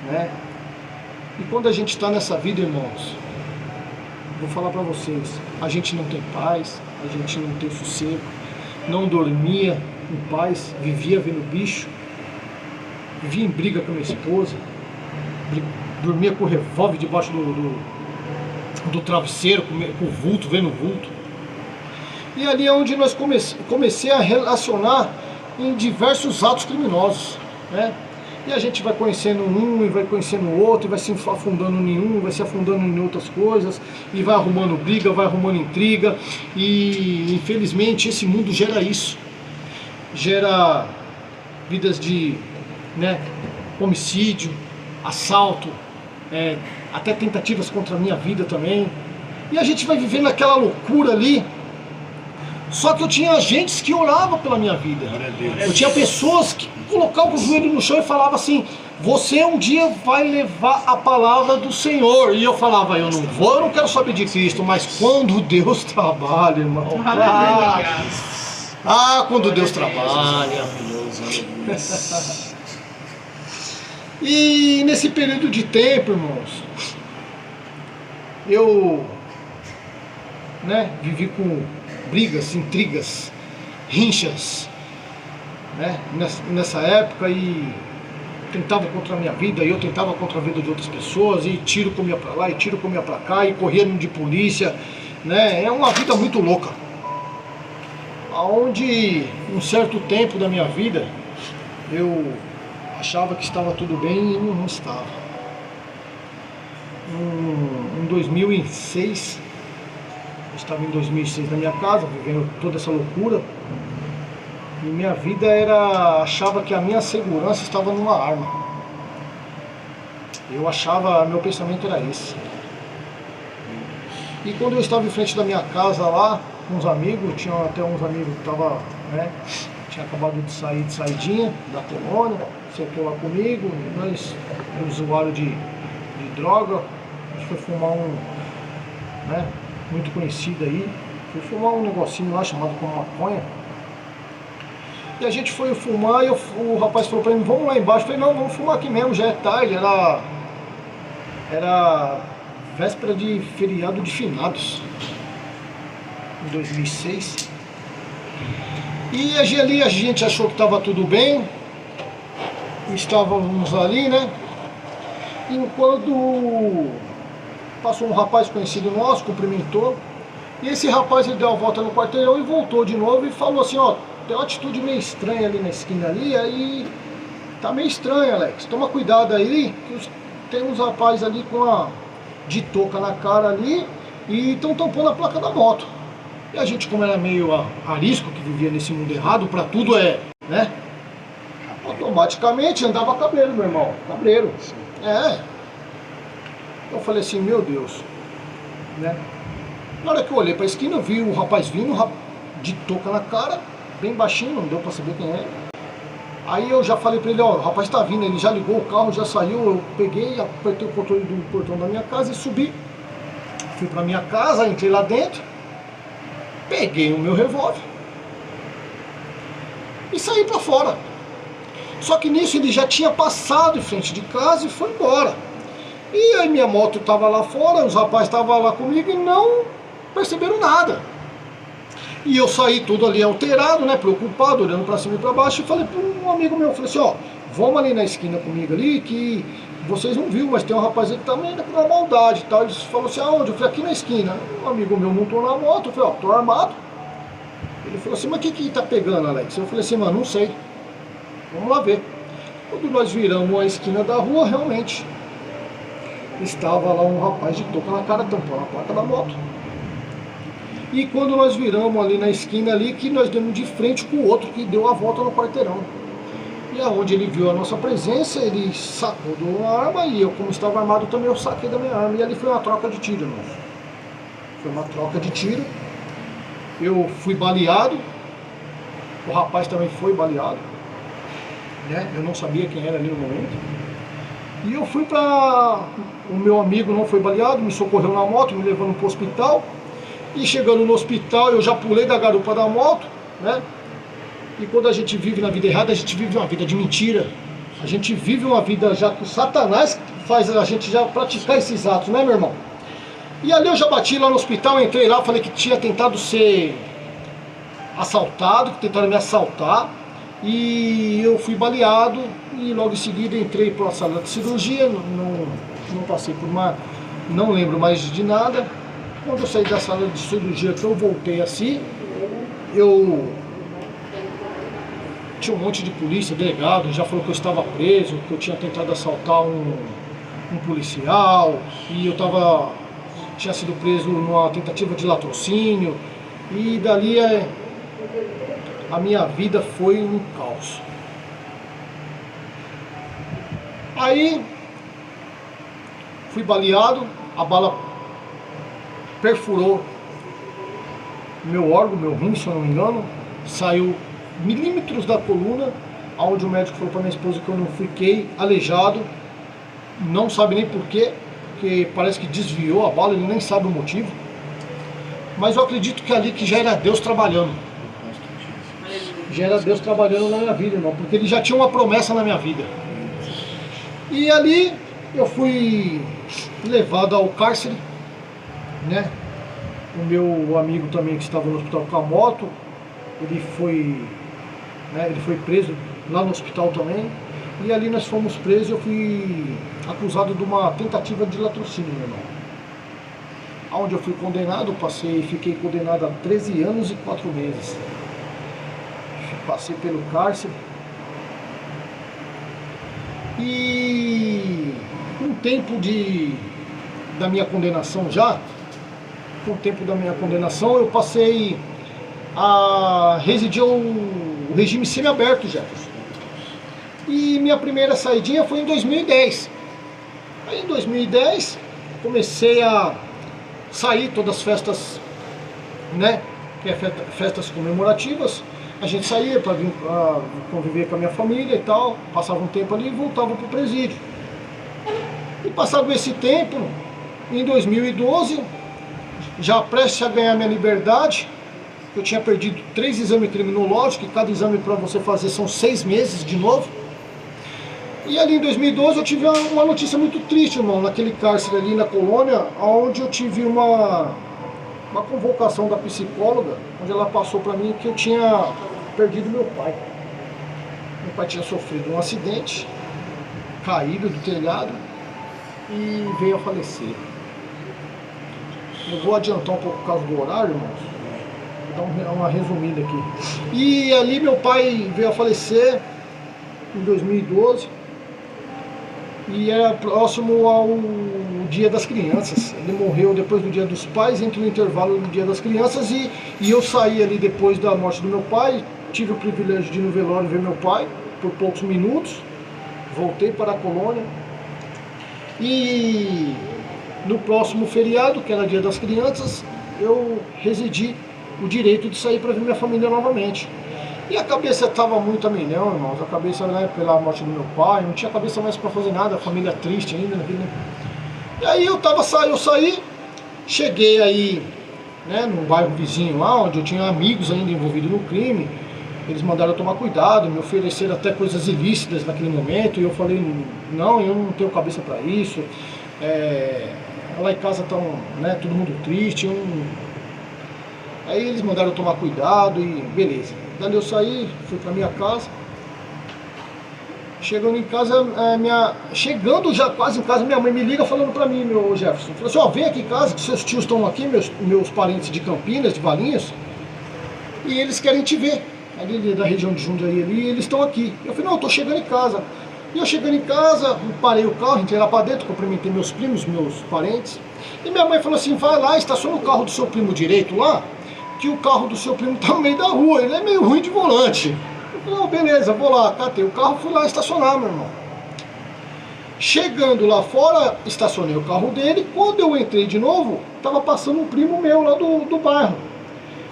né. E quando a gente está nessa vida, irmãos, vou falar para vocês, a gente não tem paz, a gente não tem sossego, não dormia em paz, vivia vendo bicho, vivia em briga com a minha esposa, dormia com o revólver debaixo do travesseiro, com o vulto, vendo o vulto. E ali é onde nós comecei a relacionar em diversos atos criminosos, né? E a gente vai conhecendo um e vai conhecendo o outro, e vai se afundando em um, vai se afundando em outras coisas, e vai arrumando briga, vai arrumando intriga, e infelizmente esse mundo gera isso. Gera vidas de, né, homicídio, assalto, até tentativas contra a minha vida também. E a gente vai vivendo aquela loucura ali. Só que eu tinha agentes que oravam pela minha vida. Eu tinha pessoas que colocavam o joelho no chão e falavam assim, você um dia vai levar a palavra do Senhor. E eu falava, eu não vou, eu não quero saber de Cristo. Mas quando Deus trabalha, irmão. Quando Deus trabalha. E nesse período de tempo, irmãos, eu, né, vivi com brigas, intrigas, rinchas, né, nessa época, e tentava contra a minha vida, e eu tentava contra a vida de outras pessoas, e tiro comia pra lá, e tiro comia pra cá, e corria de polícia, né, é uma vida muito louca. Onde, um certo tempo da minha vida, eu achava que estava tudo bem e não estava. Em 2006, eu estava em 2006 na minha casa, vivendo toda essa loucura, e minha vida achava que a minha segurança estava numa arma. Eu achava, meu pensamento era esse. E quando eu estava em frente da minha casa lá, com uns amigos, tinha até uns amigos que estavam, né, tinha acabado de sair de saidinha da colônia, sentou lá comigo, nós, usuário de droga, a gente foi fumar né, muito conhecido aí, fui fumar um negocinho lá chamado como maconha. E a gente foi fumar e o rapaz falou pra mim, vamos lá embaixo. Eu falei, não, vamos fumar aqui mesmo, já é tarde, era véspera de feriado de finados, em 2006. E ali a gente achou que estava tudo bem, estávamos ali, né? Enquanto passou um rapaz conhecido nosso, cumprimentou, e esse rapaz ele deu a volta no quarteirão e voltou de novo e falou assim, ó, tem uma atitude meio estranha ali na esquina ali, aí tá meio estranho, Alex. Toma cuidado aí, que tem uns rapazes ali com a de touca na cara ali e estão tampando a placa da moto. E a gente, como era meio arisco, que vivia nesse mundo errado, pra tudo né? Automaticamente andava cabreiro, meu irmão. Cabreiro. Eu falei assim, meu Deus, né? Na hora que eu olhei pra esquina, eu vi o rapaz vindo, de touca na cara, bem baixinho, não deu pra saber quem é. Aí eu já falei pra ele, ó, o rapaz tá vindo, ele já ligou o carro, já saiu, eu peguei, apertei o controle do portão da minha casa e subi. Fui pra minha casa, entrei lá dentro, peguei o meu revólver e saí pra fora. Só que nisso ele já tinha passado em frente de casa e foi embora. E aí minha moto estava lá fora, os rapazes estavam lá comigo e não perceberam nada. E eu saí tudo ali alterado, né, preocupado, olhando para cima e para baixo, e falei para um amigo meu, falei assim, ó, vamos ali na esquina comigo ali, que vocês não viram, mas tem um rapaz aí que tá meio com uma maldade e tal. Ele falou assim, aonde? Eu falei, aqui na esquina. Um amigo meu montou na moto, eu falei, ó, tô armado. Ele falou assim, mas o que tá pegando, Alex? Eu falei assim, mano, não sei. Vamos lá ver. Quando nós viramos a esquina da rua, realmente estava lá um rapaz de touca na cara, tampando a placa da moto. E quando nós viramos ali na esquina ali, que nós demos de frente com o outro que deu a volta no quarteirão. E aonde ele viu a nossa presença, ele sacou de uma arma e eu, como estava armado, também eu saquei da minha arma. E ali foi uma troca de tiro, irmão. Foi uma troca de tiro. Eu fui baleado, o rapaz também foi baleado, né? Eu não sabia quem era ali no momento. E eu fui para... O meu amigo não foi baleado, me socorreu na moto, me levando para o hospital. E chegando no hospital, eu já pulei da garupa da moto, né? E quando a gente vive na vida errada, a gente vive uma vida de mentira. A gente vive uma vida já que o Satanás faz a gente já praticar esses atos, né, meu irmão? E ali eu já bati lá no hospital, entrei lá, falei que tinha tentado ser assaltado, que tentaram me assaltar. E eu fui baleado e logo em seguida entrei para a sala de cirurgia, não passei por uma... não lembro mais de nada. Quando eu saí da sala de cirurgia, que eu voltei assim, tinha um monte de polícia, delegado, já falou que eu estava preso, que eu tinha tentado assaltar um policial, e eu tinha sido preso numa tentativa de latrocínio, e dali a minha vida foi um caos. Aí fui baleado, a bala perfurou meu órgão, meu rim, se eu não me engano, saiu milímetros da coluna, onde o médico falou para minha esposa que eu não fiquei aleijado, não sabe nem porquê, porque parece que desviou a bala, ele nem sabe o motivo, mas eu acredito que ali que já era Deus trabalhando, na minha vida, irmão, porque ele já tinha uma promessa na minha vida. E ali eu fui levado ao cárcere, né? O meu amigo também que estava no hospital com a moto, ele foi preso lá no hospital também. E ali nós fomos presos e eu fui acusado de uma tentativa de latrocínio, meu irmão. Onde eu fui condenado, fiquei condenado a 13 anos e 4 meses. Passei pelo cárcere. E com o tempo da minha condenação eu passei a residir o regime semiaberto, Jefferson. E minha primeira saidinha foi em 2010. Aí em 2010 comecei a sair todas as festas, né, que é festas comemorativas. A gente saía para vir conviver com a minha família e tal, passava um tempo ali e voltava para o presídio. E passado esse tempo, em 2012, já prestes a ganhar minha liberdade, eu tinha perdido 3 exames criminológicos, e cada exame para você fazer são 6 meses de novo. E ali em 2012 eu tive uma notícia muito triste, irmão, naquele cárcere ali na colônia, onde eu tive uma convocação da psicóloga, onde ela passou para mim que eu tinha perdido meu pai. Meu pai tinha sofrido um acidente, caído do telhado e veio a falecer. Eu vou adiantar um pouco por causa do horário, irmãos. Vou dar uma resumida aqui. E ali meu pai veio a falecer em 2012 e era próximo ao Dia das Crianças. Ele morreu depois do Dia dos Pais, entre o intervalo do Dia das Crianças, e eu saí ali depois da morte do meu pai. Tive o privilégio de ir no velório ver meu pai por poucos minutos, voltei para a colônia e no próximo feriado, que era Dia das Crianças, eu residi o direito de sair para ver minha família novamente. E a cabeça estava muito a milhão, irmãos. A cabeça, né, pela morte do meu pai, não tinha cabeça mais para fazer nada, a família triste ainda. E aí eu saí, cheguei aí, né, num bairro vizinho lá, onde eu tinha amigos ainda envolvidos no crime. Eles mandaram eu tomar cuidado, me ofereceram até coisas ilícitas naquele momento, e eu falei, não, eu não tenho cabeça para isso. Lá em casa estão, né, todo mundo triste. Aí eles mandaram eu tomar cuidado e beleza. Daí eu saí, fui para minha casa. Chegando em casa, chegando já quase em casa, minha mãe me liga falando para mim, meu Jefferson, falou assim, ó, vem aqui em casa, que seus tios estão aqui, meus parentes de Campinas, de Valinhos, e eles querem te ver, ali da região de Jundiaí ali, eles estão aqui. Eu falei, não, eu tô chegando em casa. E eu chegando em casa, parei o carro, entrei lá para dentro, cumprimentei meus primos, meus parentes, e minha mãe falou assim, vai lá, estaciona o carro do seu primo direito lá, que o carro do seu primo tá no meio da rua, ele é meio ruim de volante. Eu falei, não, beleza, vou lá, catei o carro, fui lá estacionar, meu irmão. Chegando lá fora, estacionei o carro dele, quando eu entrei de novo, tava passando um primo meu lá do bairro.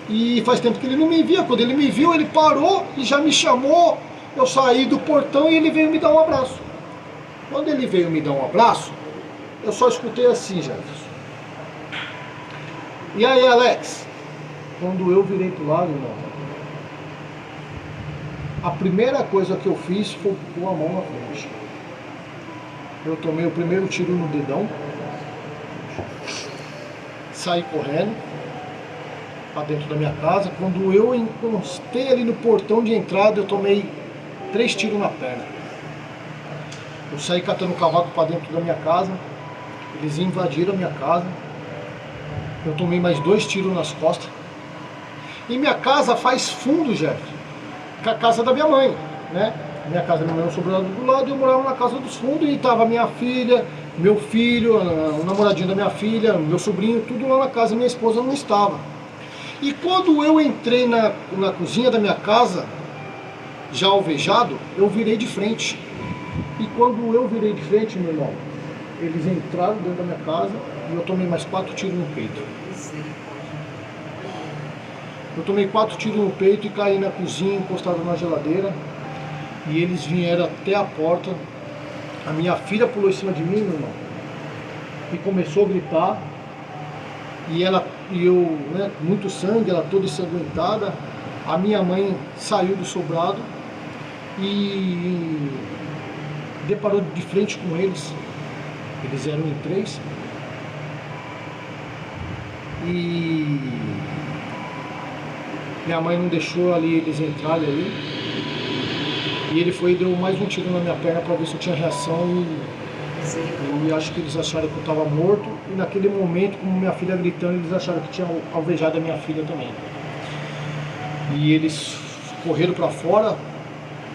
E faz tempo que ele não me via, quando ele me viu, ele parou e já me chamou, eu saí do portão e ele veio me dar um abraço. Quando ele veio me dar um abraço, eu só escutei assim, Jefferson. E aí, Alex? Quando eu virei pro lado, irmão, a primeira coisa que eu fiz foi pôr a mão na frente. Eu tomei o primeiro tiro no dedão, saí correndo para dentro da minha casa. Quando eu encostei ali no portão de entrada, eu tomei 3 tiros na perna. Eu saí catando o cavaco para dentro da minha casa, eles invadiram a minha casa, eu tomei mais 2 tiros nas costas. E minha casa faz fundo, Jefferson, com a casa da minha mãe, né? Minha casa, minha mãe era sobrado do lado, e eu morava na casa dos fundos, e estava minha filha, meu filho, o namoradinho da minha filha, meu sobrinho, tudo lá na casa, minha esposa não estava. E quando eu entrei na cozinha da minha casa, já alvejado, eu virei de frente. E quando eu virei de frente, meu irmão, eles entraram dentro da minha casa e eu tomei mais 4 tiros no peito. Eu tomei 4 tiros no peito e caí na cozinha, encostado na geladeira. E eles vieram até a porta. A minha filha pulou em cima de mim, meu irmão, e começou a gritar. E eu, né, muito sangue, ela toda ensanguentada. A minha mãe saiu do sobrado e deparou de frente com eles. Eles eram em 3. E minha mãe não deixou ali eles entrarem ali. E ele foi e deu mais um tiro na minha perna para ver se eu tinha reação. E acho que eles acharam que eu estava morto. E naquele momento, como minha filha gritando, eles acharam que tinha alvejado a minha filha também. E eles correram para fora.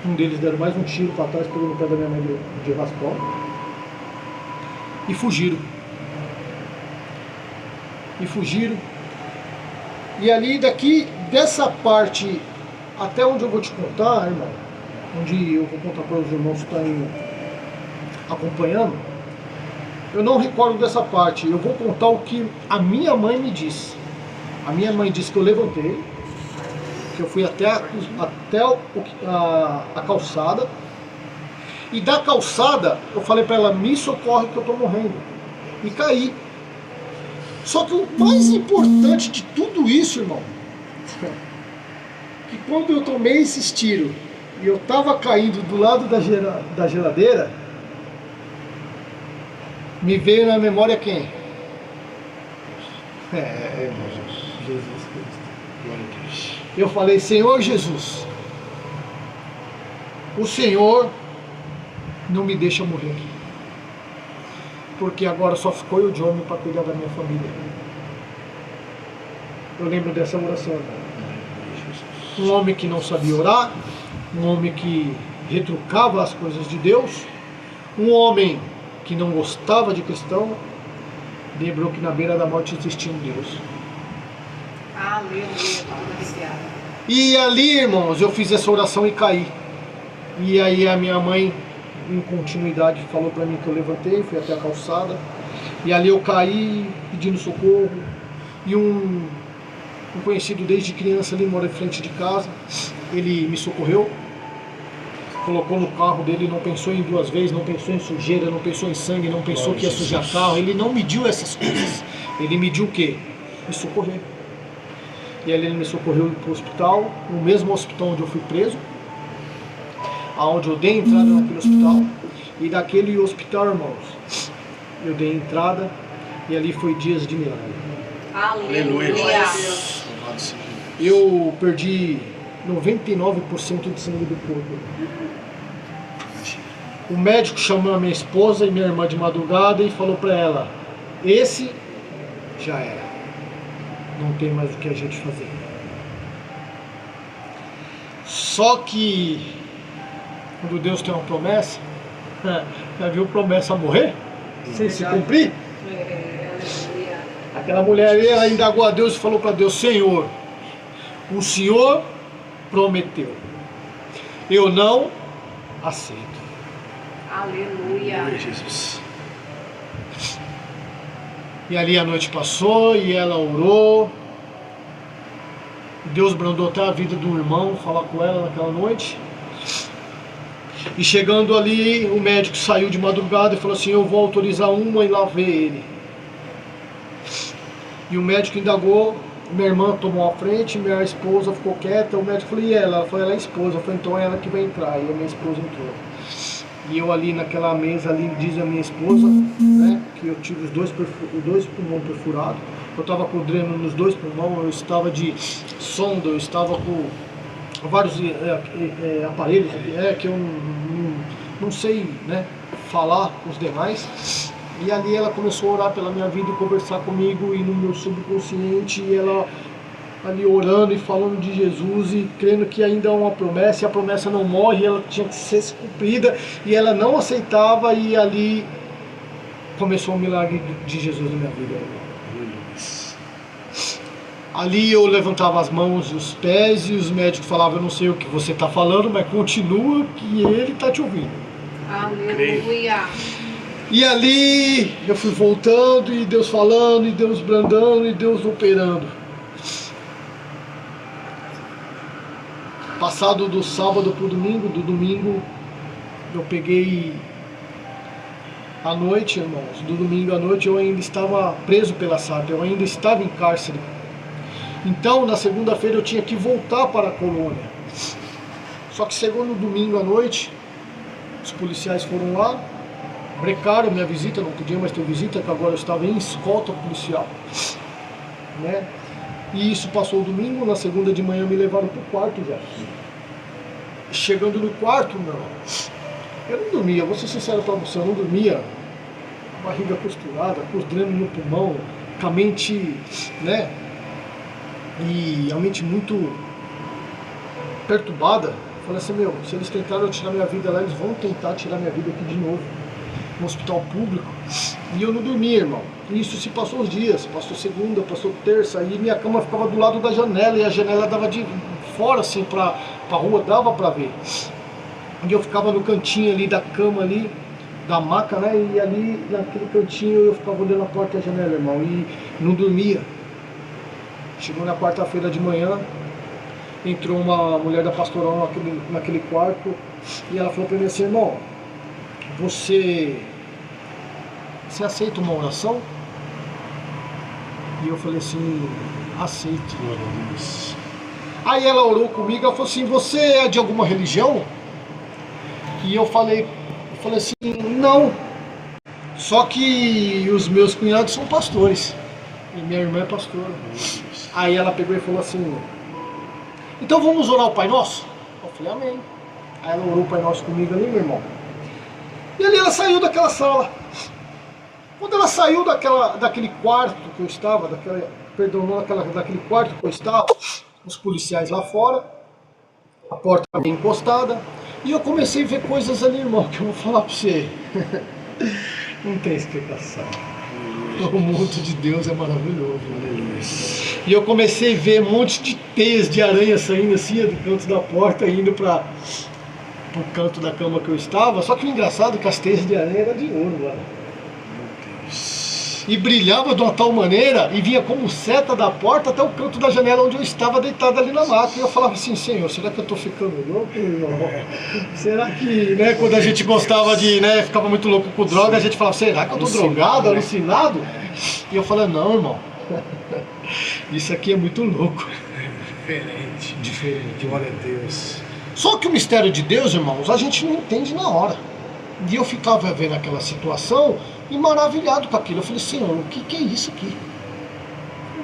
Um deles deram mais um tiro para trás, pegou no pé da minha mãe de raspão. E fugiram. E ali, daqui, dessa parte até onde eu vou te contar, irmão, onde eu vou contar para os irmãos que estão acompanhando, eu não recordo dessa parte. Eu vou contar o que a minha mãe me disse. A minha mãe disse que eu levantei, que eu fui até a calçada, e da calçada eu falei para ela, me socorre que eu estou morrendo, e caí. Só que o mais importante de tudo isso, irmão, que quando eu tomei esses tiros e eu estava caindo do lado da geladeira, me veio na memória quem? Irmão Jesus Cristo. Glória a Deus. Eu falei, Senhor Jesus, o Senhor não me deixa morrer, porque agora só ficou eu de homem para cuidar da minha família. Eu lembro dessa oração, irmão. um homem que não sabia orar, um homem que retrucava as coisas de Deus, um homem que não gostava de cristão. Lembrou que na beira da morte existia um Deus. Aleluia, tudo arrepiado. E ali, irmãos, eu fiz essa oração e caí. E aí a minha mãe, em continuidade, falou para mim que eu levantei, fui até a calçada. E ali eu caí, pedindo socorro. E um conhecido desde criança ali, mora em frente de casa, ele me socorreu. Colocou no carro dele, não pensou em duas vezes, não pensou em sujeira, não pensou em sangue, não pensou que ia sujar carro. Ele não mediu essas coisas. Ele mediu o quê? Me socorrer. E aí ele me socorreu para o hospital, no mesmo hospital onde eu fui preso, aonde eu dei entrada naquele hospital. E daquele hospital, irmãos, eu dei entrada e ali foi dias de milagre. Aleluia. Eu perdi 99% de sangue do corpo. O médico chamou a minha esposa e minha irmã de madrugada e falou para ela: esse já era, não tem mais o que a gente fazer. Só que quando Deus tem uma promessa, já viu promessa morrer? Sem se cumprir? Aquela mulher ali, ela indagou a Deus e falou para Deus: Senhor, o Senhor prometeu, eu não aceito. Aleluia. Jesus. E ali a noite passou e ela orou. Deus brandou até a vida do irmão, falar com ela naquela noite. E chegando ali, o médico saiu de madrugada e falou assim: eu vou autorizar uma e lá ver ele. E o médico indagou, minha irmã tomou a frente, minha esposa ficou quieta. O médico falou: e ela? Ela falou: ela é a esposa. Eu falei: então é ela que vai entrar. E a minha esposa entrou. E eu ali naquela mesa ali, diz a minha esposa, né, que eu tive os dois pulmões perfurados. Eu estava com o dreno nos dois pulmões, eu estava de sonda, eu estava com vários aparelhos que eu não sei, né, falar os demais. E ali ela começou a orar pela minha vida e conversar comigo, e no meu subconsciente, e ela ali orando e falando de Jesus e crendo que ainda é uma promessa, e a promessa não morre, ela tinha que ser cumprida, e ela não aceitava. E ali começou o milagre de Jesus na minha vida. Ali eu levantava as mãos e os pés, e os médicos falavam: eu não sei o que você está falando, mas continua que ele está te ouvindo. Aleluia. E ali eu fui voltando, e Deus falando, e Deus brandando, e Deus operando. Passado do sábado para o domingo, do domingo eu peguei à noite, irmãos. Do domingo à noite eu ainda estava preso pela SAP, eu ainda estava em cárcere. Então na segunda-feira eu tinha que voltar para a colônia. Só que chegou no domingo à noite, os policiais foram lá, brecaram minha visita, não podia mais ter visita, que agora eu estava em escolta policial, né? E isso passou o domingo. Na segunda de manhã me levaram para o quarto já. Chegando no quarto, não, eu não dormia, vou ser sincero para você, eu não dormia, barriga costurada, com os drenos no pulmão, com a mente, né, e a mente muito perturbada. Falei assim: meu, se eles tentaram tirar minha vida lá, eles vão tentar tirar minha vida aqui de novo, no hospital público. E eu não dormia, irmão. E isso se passou os dias, passou segunda, passou terça, e minha cama ficava do lado da janela, e a janela dava de fora assim pra rua, dava pra ver. E eu ficava no cantinho ali da cama ali, da maca, né, e ali naquele cantinho eu ficava olhando a porta e a janela, irmão, e não dormia. Chegou na quarta-feira de manhã, entrou uma mulher da pastoral naquele quarto, e ela falou pra mim assim: irmão, você aceita uma oração? E eu falei assim: aceito. Aí ela orou comigo, ela falou assim: você é de alguma religião? E eu falei assim: não. Só que os meus cunhados são pastores, e minha irmã é pastora. Aí ela pegou e falou assim: então vamos orar o Pai Nosso? Eu falei: amém. Aí ela orou o Pai Nosso comigo ali, meu irmão. E ali ela saiu daquela sala. Quando ela saiu daquele quarto que eu estava, daquele quarto que eu estava, os policiais lá fora, a porta bem encostada, e eu comecei a ver coisas ali, irmão, que eu vou falar para você. Não tem explicação. O mundo de Deus é maravilhoso. E eu comecei a ver um monte de teias de aranha saindo assim do canto da porta, indo para o canto da cama que eu estava. Só que o engraçado é que as teias de aranha eram de ouro, mano. E brilhava de uma tal maneira, e vinha como seta da porta até o canto da janela onde eu estava deitado ali na maca. E eu falava assim, Senhor, será que eu estou ficando louco, irmão? Será que, né, quando a gente gostava de, né, ficava muito louco com droga, a gente falava, será que eu estou drogado, alucinado? E eu falava, não, irmão, isso aqui é muito louco. Diferente, glória a Deus. Só que o mistério de Deus, irmãos, a gente não entende na hora. E eu ficava vendo aquela situação e maravilhado com aquilo. Eu falei, Senhor, o que é isso aqui?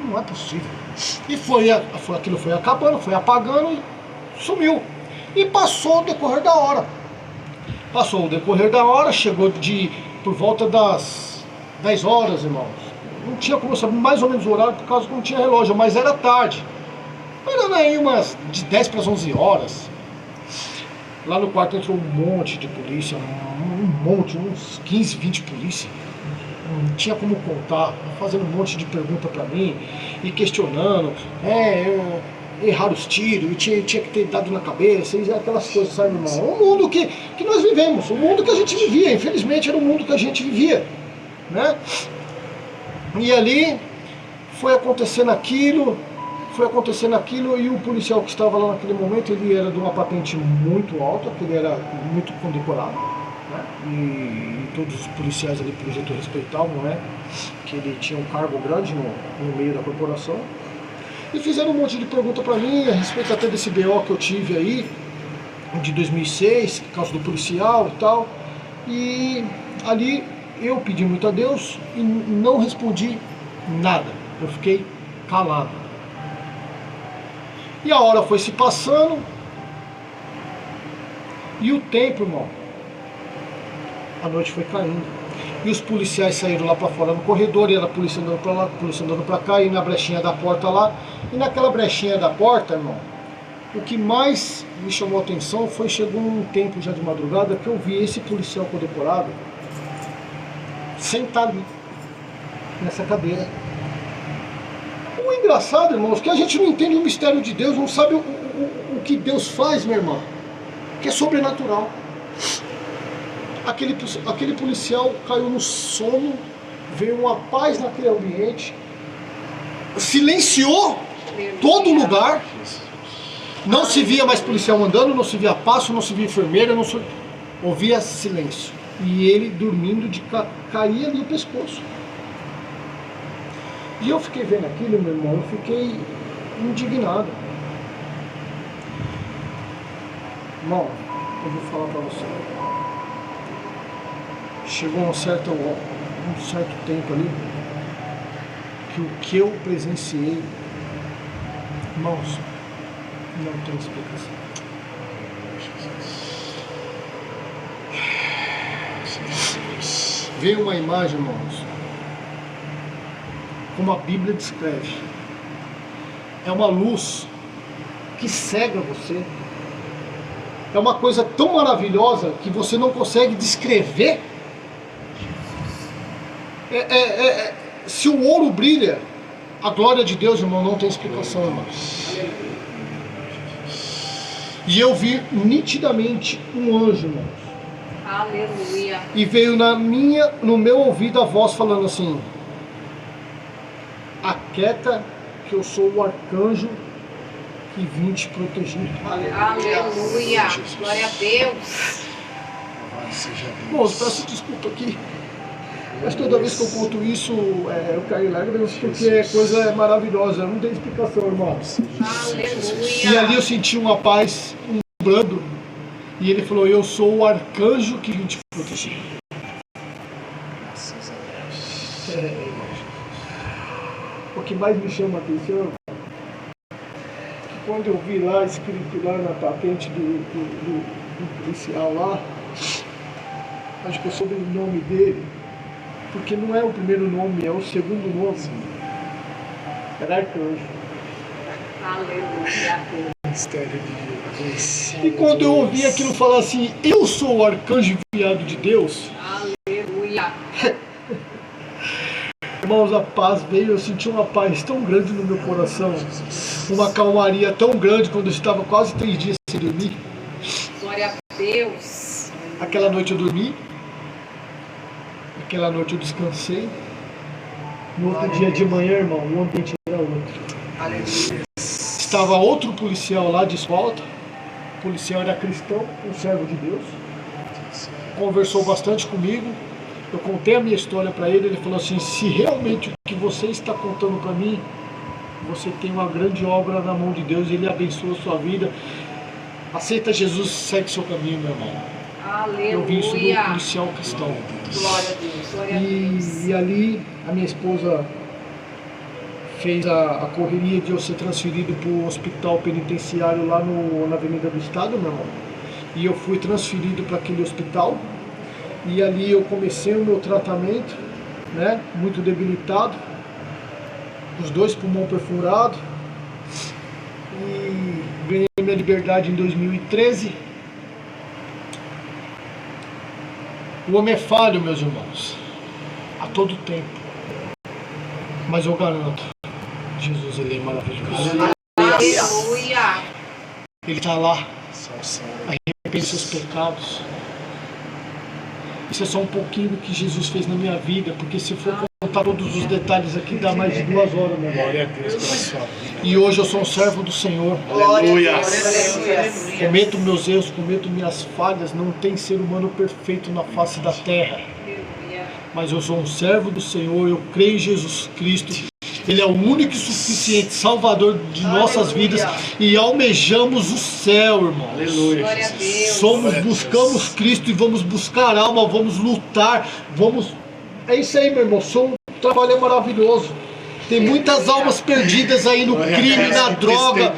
Não é possível. E aquilo foi acabando, foi apagando e sumiu. E passou o decorrer da hora. Passou o decorrer da hora, chegou por volta das 10 horas, irmãos. Não tinha como eu saber mais ou menos o horário por causa que não tinha relógio, mas era tarde. Era aí umas de 10 para as 11 horas. Lá no quarto entrou um monte de polícia, uns 15, 20 polícia. Não tinha como contar, fazendo um monte de pergunta pra mim e questionando. Erraram os tiros, e tinha que ter dado na cabeça, e aquelas coisas, sabe, irmão? O mundo que nós vivemos, o mundo que a gente vivia, infelizmente era o mundo que a gente vivia, né? E ali foi acontecendo aquilo, e o policial que estava lá naquele momento, ele era de uma patente muito alta, que ele era muito condecorado, né? E todos os policiais ali, pelo jeito, respeitavam, né? Que ele tinha um cargo grande no meio da corporação. E fizeram um monte de pergunta para mim a respeito até desse BO que eu tive aí, de 2006, por causa do policial e tal. E ali eu pedi muito a Deus e não respondi nada. Eu fiquei calado. E a hora foi se passando. E o tempo, irmão, a noite foi caindo. E os policiais saíram lá para fora no corredor, e era a polícia andando para lá, a polícia andando para cá, e na brechinha da porta lá. E naquela brechinha da porta, irmão, o que mais me chamou a atenção foi, chegou um tempo já de madrugada, que eu vi esse policial condecorado sentar ali, nessa cadeira. O engraçado, irmãos, é que a gente não entende o mistério de Deus, não sabe o que Deus faz, meu irmão, que é sobrenatural. Aquele policial caiu no sono, veio uma paz naquele ambiente, silenciou todo lugar, não se via mais policial andando, não se via passo, não se via enfermeira, ouvia silêncio. E ele dormindo de cair ali o pescoço. E eu fiquei vendo aquilo, meu irmão, eu fiquei indignado. Irmão, eu vou falar para você. Chegou um certo tempo ali, que o que eu presenciei, irmãos, não tem explicação. Veio uma imagem, irmãos, como a Bíblia descreve. É uma luz que cega você. É uma coisa tão maravilhosa que você não consegue descrever. Se o ouro brilha, a glória de Deus, irmão, não tem explicação, irmão. E eu vi nitidamente um anjo, irmão. Aleluia. E veio no meu ouvido a voz falando assim: aquieta, que eu sou o arcanjo que vim te proteger. Aleluia. Glória a Deus. Irmãos, peço desculpa aqui. Mas toda vez que eu conto isso, eu caio em lágrimas, porque é coisa maravilhosa, não tem explicação, irmãos. Aleluia. E ali eu senti uma paz, um brando, e ele falou: eu sou o arcanjo que vim te proteger. O que mais me chama a atenção é que quando eu vi lá escrito lá na patente do policial lá, acho que eu soube o nome dele, porque não é o primeiro nome, é o segundo nome. Era arcanjo. Aleluia. Mistério de Deus. E quando eu ouvi aquilo falar assim, eu sou o arcanjo enviado de Deus. Aleluia. Irmãos, a paz veio, eu senti uma paz tão grande no meu coração, uma calmaria tão grande quando eu estava quase 3 dias sem dormir. Glória a Deus. Aquela noite eu dormi, aquela noite eu descansei. No outro dia de manhã, irmão, o ambiente era outro. Aleluia. Estava outro policial lá de escolta. O policial era cristão, um servo de Deus. Conversou bastante comigo. Eu contei a minha história para ele. Ele falou assim: se realmente o que você está contando para mim, você tem uma grande obra na mão de Deus, Ele abençoa a sua vida. Aceita Jesus, segue seu caminho, meu irmão. Aleluia. Eu vi isso do policial cristão. Glória a Deus. Glória a Deus. E ali a minha esposa fez a correria de eu ser transferido para o hospital penitenciário lá na Avenida do Estado, meu irmão. E eu fui transferido para aquele hospital. E ali eu comecei o meu tratamento, né? Muito debilitado, os 2 pulmões perfurados. E ganhei minha liberdade em 2013. O homem é falho, meus irmãos, a todo tempo. Mas eu garanto, Jesus, Ele é maravilhoso. Aleluia. Ele está lá, arrepende seus pecados. Isso é só um pouquinho do que Jesus fez na minha vida, porque se for contar todos os detalhes aqui, dá mais de 2 horas, meu irmão. Glória a Deus pela sua vida. E hoje eu sou um servo do Senhor. Aleluia. Cometo meus erros, cometo minhas falhas. Não tem ser humano perfeito na face da terra. Mas eu sou um servo do Senhor, eu creio em Jesus Cristo. Ele é o único e suficiente Salvador de nossas vidas. E almejamos o céu, irmãos. Aleluia. Glória a Deus. Buscamos Cristo e vamos buscar alma, vamos lutar, É isso aí, meu irmão. O trabalho é maravilhoso. Tem muitas almas perdidas aí no crime, na droga,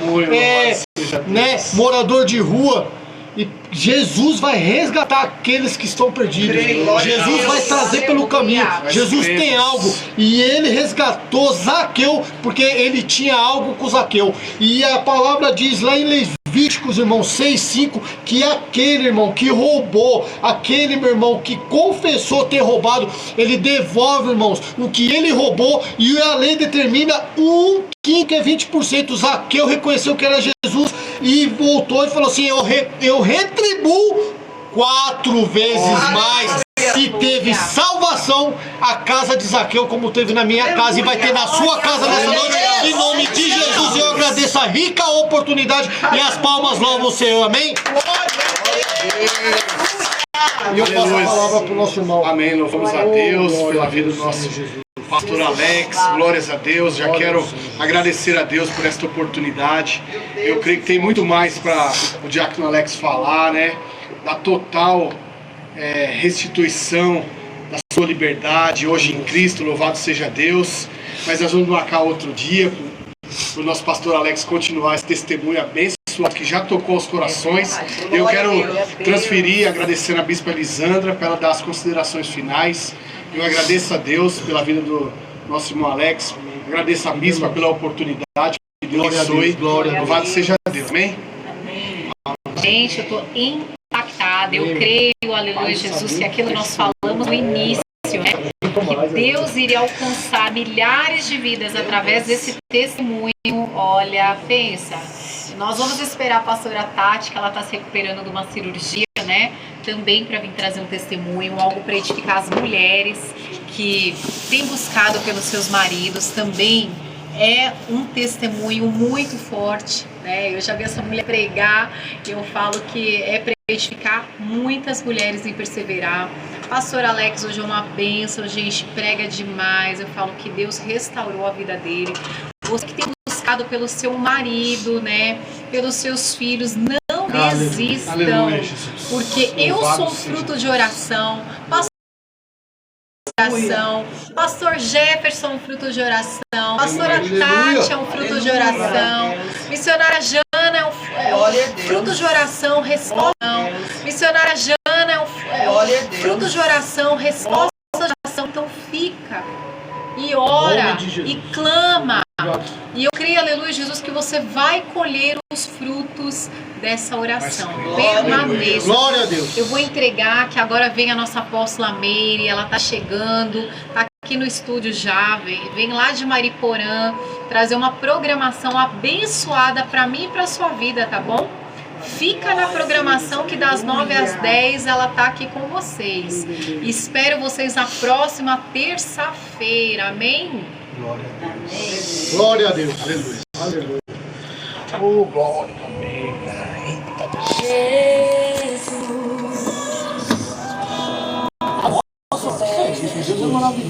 né? Morador de rua. E Jesus vai resgatar aqueles que estão perdidos. Jesus vai trazer pelo caminho. Jesus tem algo. E Ele resgatou Zaqueu, porque Ele tinha algo com Zaqueu. E a palavra diz lá em Levíticos, irmão, 6:5, que aquele irmão que roubou, aquele meu irmão que confessou ter roubado, ele devolve, irmãos, o que ele roubou. E a lei determina um quinto, que é 20%. Zaqueu reconheceu que era Jesus e voltou e falou assim: eu retribuo 4 vezes mais. E teve salvação a casa de Zaqueu, como teve na minha casa e vai ter na sua casa nessa noite. Em nome de Jesus, eu agradeço a rica oportunidade e as palmas louvam o Senhor. Amém? E eu passo a palavra para o nosso irmão. Amém. Louvamos a Deus pela vida do nosso pastor Alex. Glórias a Deus. Já quero agradecer a Deus por esta oportunidade. Eu creio que tem muito mais para o diácono Alex falar, né? Da total restituição da sua liberdade hoje em Cristo. Louvado seja Deus. Mas nós vamos marcar outro dia para o nosso pastor Alex continuar esse testemunho abençoado que já tocou os corações. Eu quero transferir, agradecendo a bispa Elisandra para ela dar as considerações finais. Eu agradeço a Deus pela vida do nosso irmão Alex. Agradeço a bispa pela oportunidade. Que Deus abençoe. Louvado seja Deus. Amém? Gente, eu estou impactada. Eu creio, aleluia, Jesus, que aquilo que nós falamos no início, né? Que Deus iria alcançar milhares de vidas através desse testemunho. Olha, pensa. Nós vamos esperar a pastora Tati, que ela está se recuperando de uma cirurgia, né? Também para vir trazer um testemunho, algo para edificar as mulheres que têm buscado pelos seus maridos. Também é um testemunho muito forte, né? Eu já vi essa mulher pregar e eu falo que é para edificar muitas mulheres em perseverar. Pastor Alex hoje é uma bênção, gente, prega demais. Eu falo que Deus restaurou a vida dele. Você que tem buscado pelo seu marido, né? Pelos seus filhos, não desistam. Aleluia, porque eu sou fruto de oração. Pastor Jefferson, fruto de oração. Pastora Tati é um fruto de oração. Missionária Jana é um fruto de oração, resposta. Missionária Jana é um fruto de oração, resposta de oração. Então fica e ora e clama E eu creio, aleluia, Jesus, que você vai colher os frutos dessa oração. Permaneça. Glória a Deus. Eu vou entregar, que agora vem a nossa apóstola Meire, ela tá chegando, tá aqui no estúdio já, vem lá de Mariporã, trazer uma programação abençoada para mim e para sua vida, tá bom? Fica na programação que das 9 às 10 ela tá aqui com vocês. Espero vocês na próxima terça-feira, amém? Glória a Deus. Glória a Deus. Aleluia. Aleluia. Oh, glória. Amém. Jesus. Jesus é maravilhoso.